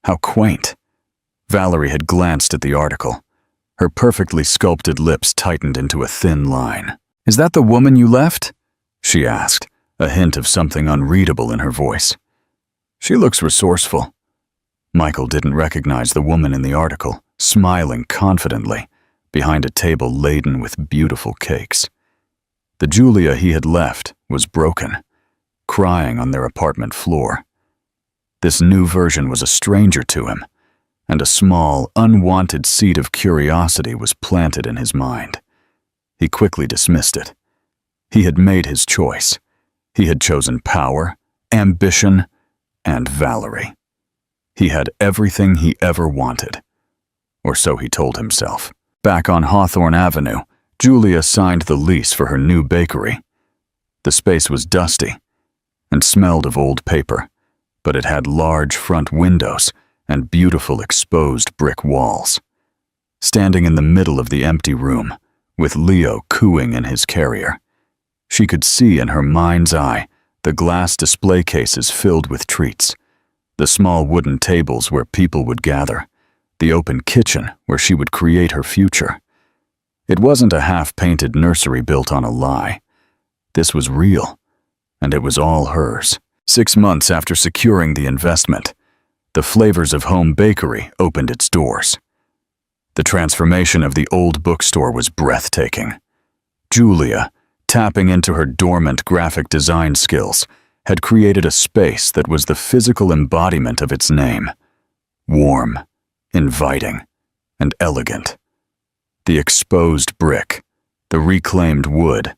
[SPEAKER 1] How quaint." Valerie had glanced at the article. Her perfectly sculpted lips tightened into a thin line. "Is that the woman you left?" she asked, a hint of something unreadable in her voice. "She looks resourceful." Michael didn't recognize the woman in the article, smiling confidently, behind a table laden with beautiful cakes. The Julia he had left was broken, crying on their apartment floor. This new version was a stranger to him, and a small, unwanted seed of curiosity was planted in his mind. He quickly dismissed it. He had made his choice. He had chosen power, ambition, and Valerie. He had everything he ever wanted. Or so he told himself. Back on Hawthorne Avenue, Julia signed the lease for her new bakery. The space was dusty and smelled of old paper, but it had large front windows and beautiful exposed brick walls. Standing in the middle of the empty room with Leo cooing in his carrier. She could see in her mind's eye the glass display cases filled with treats, the small wooden tables where people would gather, the open kitchen where she would create her future. It wasn't a half-painted nursery built on a lie. This was real, and it was all hers. 6 months after securing the investment, the Flavors of Home bakery opened its doors. The transformation of the old bookstore was breathtaking. Julia, tapping into her dormant graphic design skills, had created a space that was the physical embodiment of its name: warm, inviting, and elegant. The exposed brick, the reclaimed wood,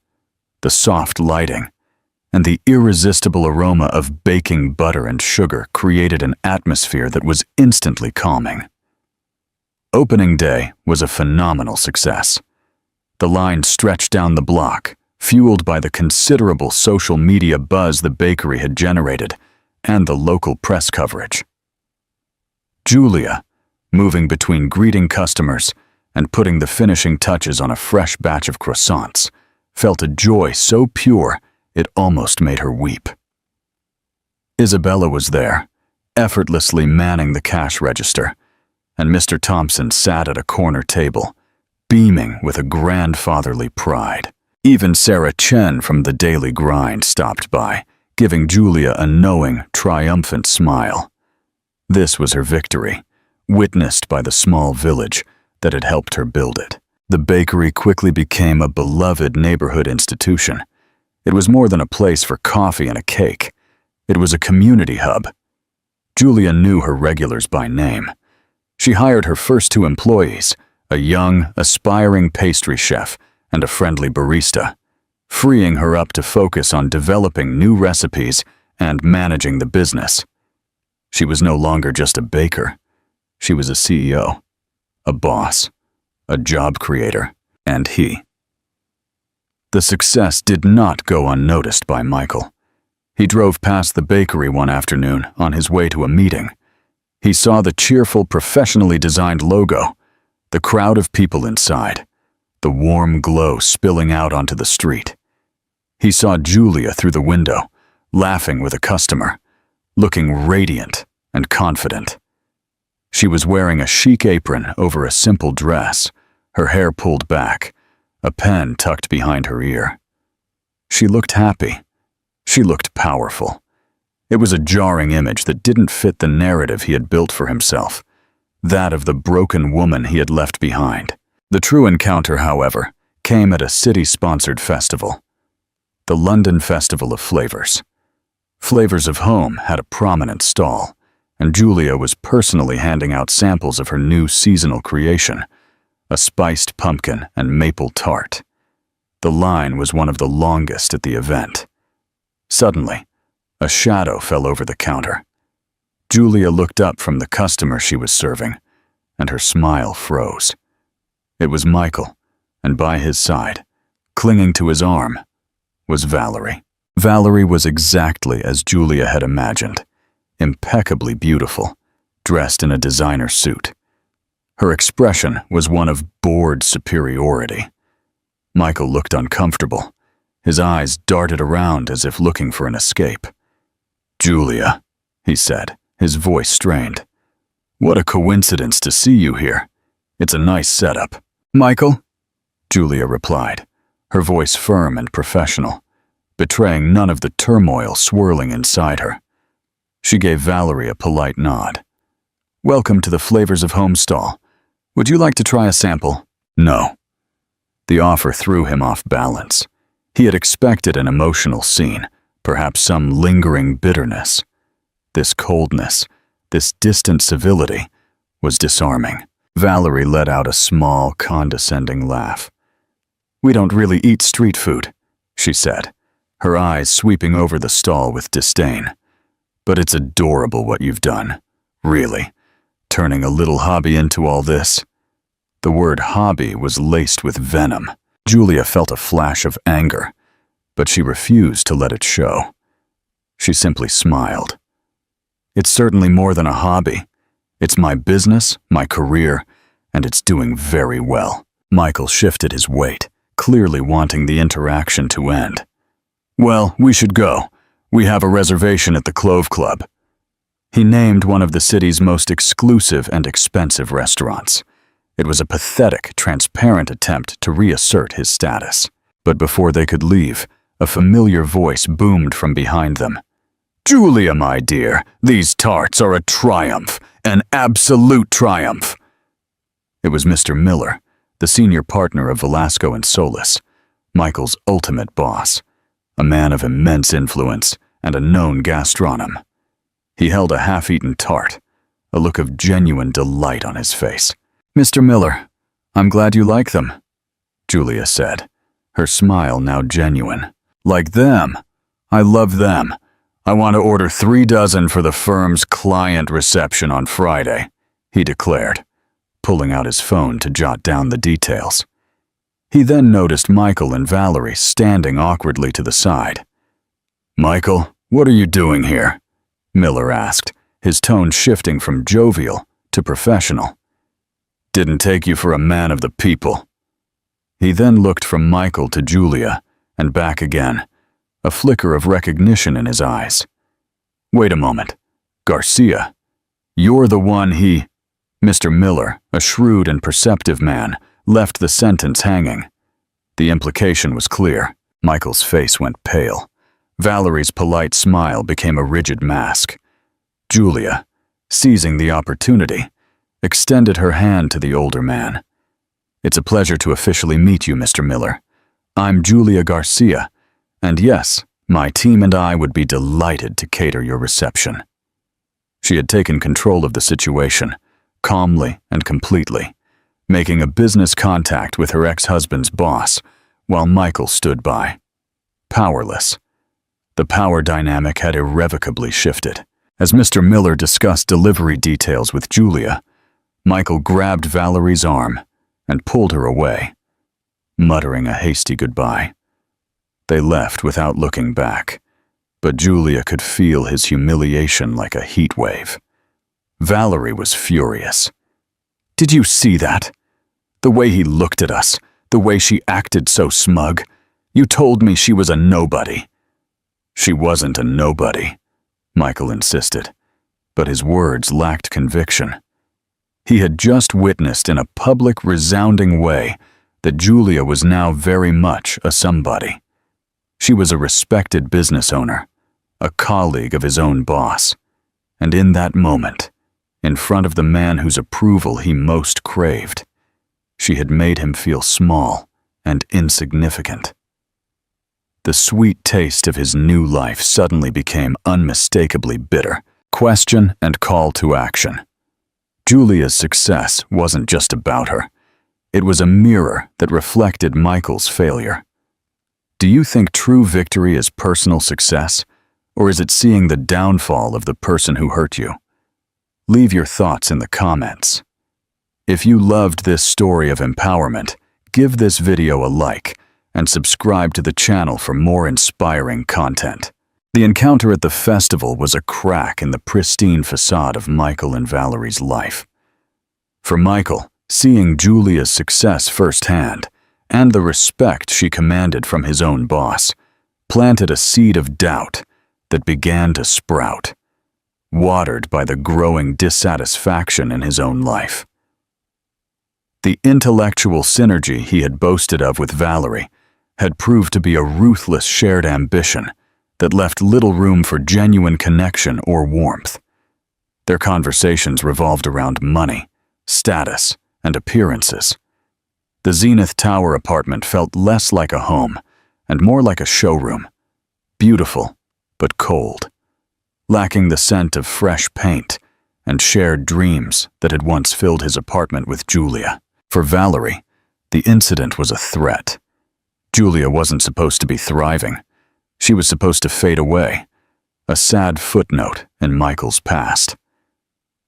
[SPEAKER 1] the soft lighting, and the irresistible aroma of baking butter and sugar created an atmosphere that was instantly calming. Opening day was a phenomenal success. The line stretched down the block, fueled by the considerable social media buzz the bakery had generated and the local press coverage. Julia, moving between greeting customers and putting the finishing touches on a fresh batch of croissants, felt a joy so pure it almost made her weep. Isabella was there, effortlessly manning the cash register, and Mr. Thompson sat at a corner table, beaming with a grandfatherly pride. Even Sarah Chen from the Daily Grind stopped by, giving Julia a knowing, triumphant smile. This was her victory, witnessed by the small village that had helped her build it. The bakery quickly became a beloved neighborhood institution. It was more than a place for coffee and a cake. It was a community hub. Julia knew her regulars by name. She hired her first 2 employees, a young, aspiring pastry chef and a friendly barista, freeing her up to focus on developing new recipes and managing the business. She was no longer just a baker. She was a CEO, a boss, a job creator, and The success did not go unnoticed by Michael. He drove past the bakery one afternoon on his way to a meeting. He saw the cheerful, professionally designed logo, the crowd of people inside, the warm glow spilling out onto the street. He saw Julia through the window, laughing with a customer, looking radiant and confident. She was wearing a chic apron over a simple dress, her hair pulled back, a pen tucked behind her ear. She looked happy. She looked powerful. It was a jarring image that didn't fit the narrative he had built for himself, that of the broken woman he had left behind. The true encounter, however, came at a city-sponsored festival, the London Festival of Flavors. Flavors of Home had a prominent stall, and Julia was personally handing out samples of her new seasonal creation, a spiced pumpkin and maple tart. The line was one of the longest at the event. Suddenly, a shadow fell over the counter. Julia looked up from the customer she was serving, and her smile froze. It was Michael, and by his side, clinging to his arm, was Valerie. Valerie was exactly as Julia had imagined, impeccably beautiful, dressed in a designer suit. Her expression was one of bored superiority. Michael looked uncomfortable. His eyes darted around as if looking for an escape. "Julia," he said, his voice strained. "What a coincidence to see you here. It's a nice setup." "Michael?" Julia replied, her voice firm and professional, betraying none of the turmoil swirling inside her. She gave Valerie a polite nod. "Welcome to the Flavors of Home stall. Would you like to try a sample?" "No." The offer threw him off balance. He had expected an emotional scene, perhaps some lingering bitterness. This coldness, this distant civility, was disarming. Valerie let out a small, condescending laugh. "We don't really eat street food," she said, her eyes sweeping over the stall with disdain. "But it's adorable what you've done, really, turning a little hobby into all this." The word hobby was laced with venom. Julia felt a flash of anger, but she refused to let it show. She simply smiled. "It's certainly more than a hobby. It's my business, my career, and it's doing very well." Michael shifted his weight, clearly wanting the interaction to end. "Well, we should go. We have a reservation at the Clove Club." He named one of the city's most exclusive and expensive restaurants. It was a pathetic, transparent attempt to reassert his status. But before they could leave, a familiar voice boomed from behind them. "Julia, my dear, these tarts are a triumph, an absolute triumph." It was Mr. Miller, the senior partner of Velasco and Solis, Michael's ultimate boss, a man of immense influence and a known gastronom. He held a half-eaten tart, a look of genuine delight on his face. "Mr. Miller, I'm glad you like them," Julia said, her smile now genuine. "Like them? I love them. I want to order 3 dozen for the firm's client reception on Friday," he declared, pulling out his phone to jot down the details. He then noticed Michael and Valerie standing awkwardly to the side. "Michael, what are you doing here?" Miller asked, his tone shifting from jovial to professional. "Didn't take you for a man of the people." He then looked from Michael to Julia and back again, a flicker of recognition in his eyes. "Wait a moment. Garcia, you're the one he—" Mr. Miller, a shrewd and perceptive man, left the sentence hanging. The implication was clear. Michael's face went pale. Valerie's polite smile became a rigid mask. Julia, seizing the opportunity, extended her hand to the older man. "It's a pleasure to officially meet you, Mr. Miller. I'm Julia Garcia, and yes, my team and I would be delighted to cater your reception." She had taken control of the situation, calmly and completely, making a business contact with her ex-husband's boss, while Michael stood by. Powerless. The power dynamic had irrevocably shifted. As Mr. Miller discussed delivery details with Julia, Michael grabbed Valerie's arm and pulled her away, muttering a hasty goodbye. They left without looking back, but Julia could feel his humiliation like a heat wave. Valerie was furious. "Did you see that? The way he looked at us, the way she acted so smug. You told me she was a nobody." "She wasn't a nobody," Michael insisted, but his words lacked conviction. He had just witnessed in a public, resounding way that Julia was now very much a somebody. She was a respected business owner, a colleague of his own boss, and in that moment, in front of the man whose approval he most craved, she had made him feel small and insignificant. The sweet taste of his new life suddenly became unmistakably bitter. Question and call to action. Julia's success wasn't just about her. It was a mirror that reflected Michael's failure. Do you think true victory is personal success, or is it seeing the downfall of the person who hurt you? Leave your thoughts in the comments. If you loved this story of empowerment, give this video a like and subscribe to the channel for more inspiring content. The encounter at the festival was a crack in the pristine facade of Michael and Valerie's life. For Michael, seeing Julia's success firsthand and the respect she commanded from his own boss planted a seed of doubt that began to sprout, watered by the growing dissatisfaction in his own life. The intellectual synergy he had boasted of with Valerie had proved to be a ruthless shared ambition that left little room for genuine connection or warmth. Their conversations revolved around money, status, and appearances. The Zenith Tower apartment felt less like a home and more like a showroom, beautiful but cold, lacking the scent of fresh paint and shared dreams that had once filled his apartment with Julia. For Valerie, the incident was a threat. Julia wasn't supposed to be thriving. She was supposed to fade away, a sad footnote in Michael's past.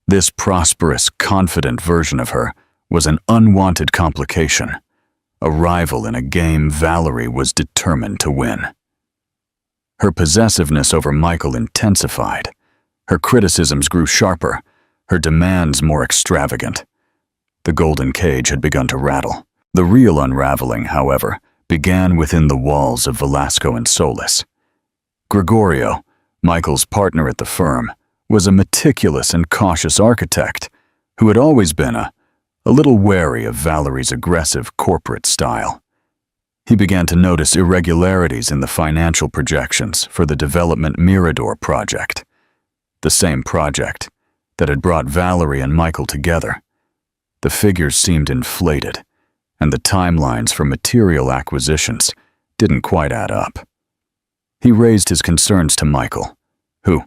[SPEAKER 1] This prosperous, confident version of her was an unwanted complication, a rival in a game Valerie was determined to win. Her possessiveness over Michael intensified. Her criticisms grew sharper, her demands more extravagant. The golden cage had begun to rattle. The real unraveling, however, began within the walls of Velasco and Solis. Gregorio, Michael's partner at the firm, was a meticulous and cautious architect who had always been a little wary of Valerie's aggressive corporate style. He began to notice irregularities in the financial projections for the development Mirador project, the same project that had brought Valerie and Michael together. The figures seemed inflated, and the timelines for material acquisitions didn't quite add up. He raised his concerns to Michael, who,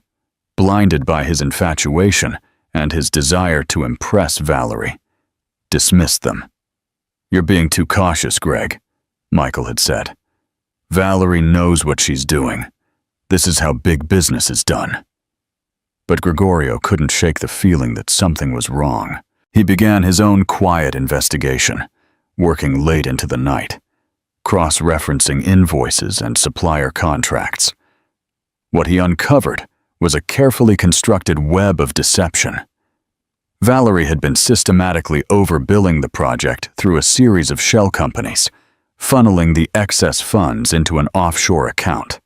[SPEAKER 1] blinded by his infatuation and his desire to impress Valerie, dismissed them. "You're being too cautious, Greg," Michael had said. "Valerie knows what she's doing. This is how big business is done." But Gregorio couldn't shake the feeling that something was wrong. He began his own quiet investigation, working late into the night, cross-referencing invoices and supplier contracts. What he uncovered was a carefully constructed web of deception. Valerie had been systematically overbilling the project through a series of shell companies, funneling the excess funds into an offshore account.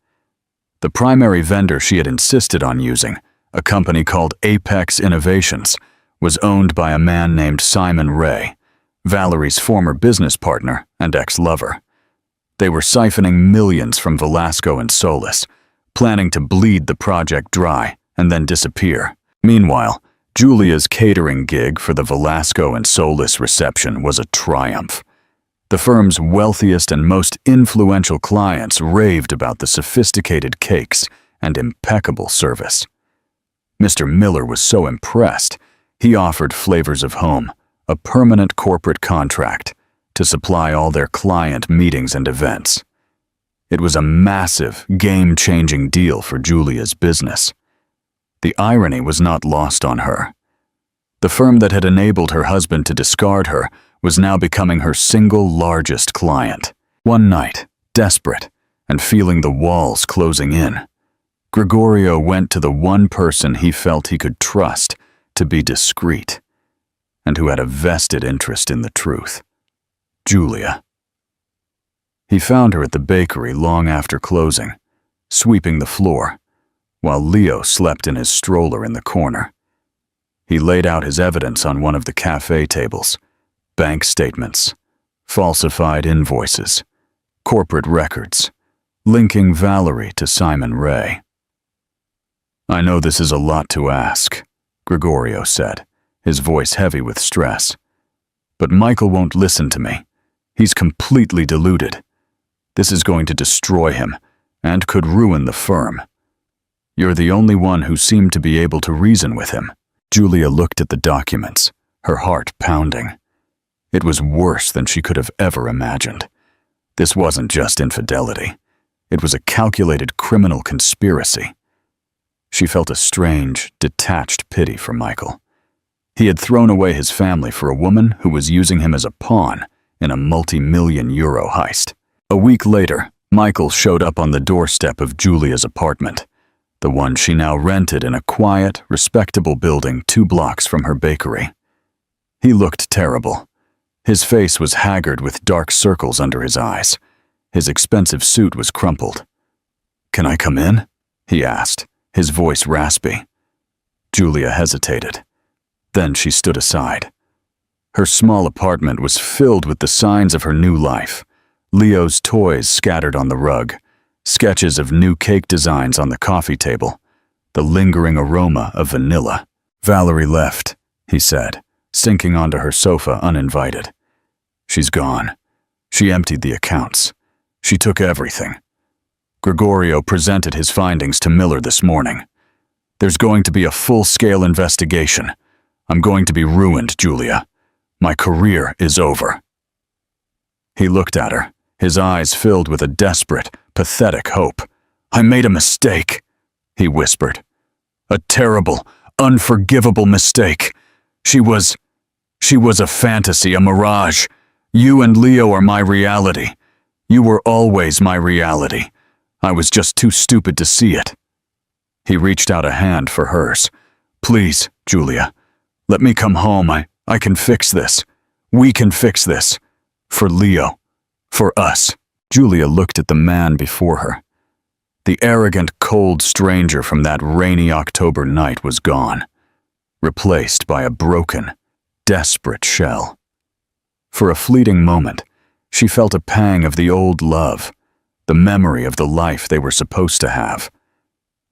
[SPEAKER 1] The primary vendor she had insisted on using, a company called Apex Innovations, was owned by a man named Simon Ray, Valerie's former business partner and ex-lover. They were siphoning millions from Velasco and Solis, planning to bleed the project dry and then disappear. Meanwhile, Julia's catering gig for the Velasco and Solis reception was a triumph. The firm's wealthiest and most influential clients raved about the sophisticated cakes and impeccable service. Mr. Miller was so impressed, he offered Flavors of Home a permanent corporate contract to supply all their client meetings and events. It was a massive, game-changing deal for Julia's business. The irony was not lost on her. The firm that had enabled her husband to discard her was now becoming her single largest client. One night, desperate and feeling the walls closing in, Gregorio went to the one person he felt he could trust to be discreet and who had a vested interest in the truth: Julia. He found her at the bakery long after closing, sweeping the floor, while Leo slept in his stroller in the corner. He laid out his evidence on one of the cafe tables: bank statements, falsified invoices, corporate records, linking Valerie to Simon Ray. "I know this is a lot to ask," Gregorio said, his voice heavy with stress. "But Michael won't listen to me. He's completely deluded. This is going to destroy him and could ruin the firm. You're the only one who seemed to be able to reason with him." Julia looked at the documents, her heart pounding. It was worse than she could have ever imagined. This wasn't just infidelity. It was a calculated criminal conspiracy. She felt a strange, detached pity for Michael. He had thrown away his family for a woman who was using him as a pawn in a multi-million-euro heist. A week later, Michael showed up on the doorstep of Julia's apartment, the one she now rented in a quiet, respectable building 2 blocks from her bakery. He looked terrible. His face was haggard with dark circles under his eyes. His expensive suit was crumpled. "Can I come in?" he asked, his voice raspy. Julia hesitated. Then she stood aside. Her small apartment was filled with the signs of her new life: Leo's toys scattered on the rug, sketches of new cake designs on the coffee table, the lingering aroma of vanilla. "Valerie left," he said, sinking onto her sofa uninvited. "She's gone. She emptied the accounts. She took everything." Gregorio presented his findings to Miller this morning. "There's going to be a full-scale investigation. I'm going to be ruined, Julia. My career is over." He looked at her, his eyes filled with a desperate, pathetic hope. "I made a mistake," he whispered. "A terrible, unforgivable mistake. She was a fantasy, a mirage. You and Leo are my reality. You were always my reality. I was just too stupid to see it." He reached out a hand for hers. "Please, Julia, let me come home. I can fix this. We can fix this. For Leo. For us. Julia looked at the man before her. The arrogant, cold stranger from that rainy October night was gone, replaced by a broken, desperate shell. For a fleeting moment, she felt a pang of the old love, the memory of the life they were supposed to have.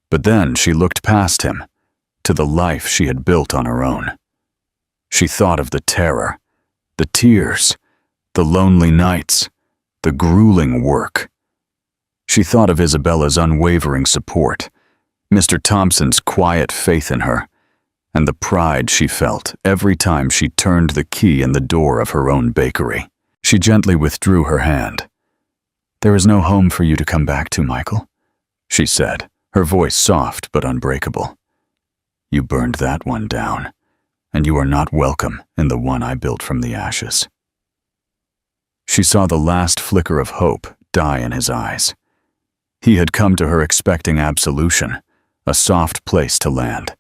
[SPEAKER 1] But then she looked past him, to the life she had built on her own. She thought of the terror, the tears, the lonely nights, the grueling work. She thought of Isabella's unwavering support, Mr. Thompson's quiet faith in her, and the pride she felt every time she turned the key in the door of her own bakery. She gently withdrew her hand. "There is no home for you to come back to, Michael," she said, her voice soft but unbreakable. "You burned that one down, and you are not welcome in the one I built from the ashes." She saw the last flicker of hope die in his eyes. He had come to her expecting absolution, a soft place to land.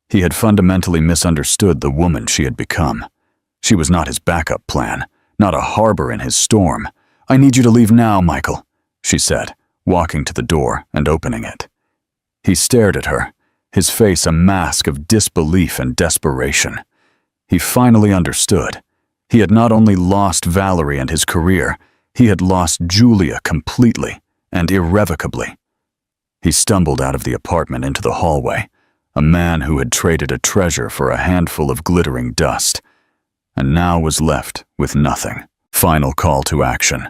[SPEAKER 1] He had fundamentally misunderstood the woman she had become. She was not his backup plan, not a harbor in his storm. "I need you to leave now, Michael," she said, walking to the door and opening it. He stared at her, his face a mask of disbelief and desperation. He finally understood. He had not only lost Valerie and his career, he had lost Julia completely and irrevocably. He stumbled out of the apartment into the hallway, a man who had traded a treasure for a handful of glittering dust, and now was left with nothing. Final call to action.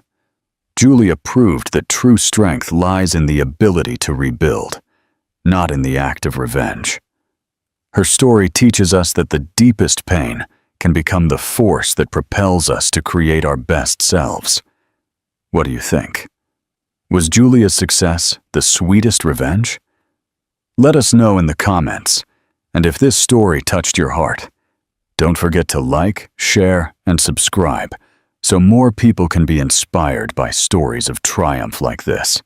[SPEAKER 1] Julia proved that true strength lies in the ability to rebuild, not in the act of revenge. Her story teaches us that the deepest pain can become the force that propels us to create our best selves. What do you think? Was Julia's success the sweetest revenge? Let us know in the comments, and if this story touched your heart, don't forget to like, share, and subscribe so more people can be inspired by stories of triumph like this.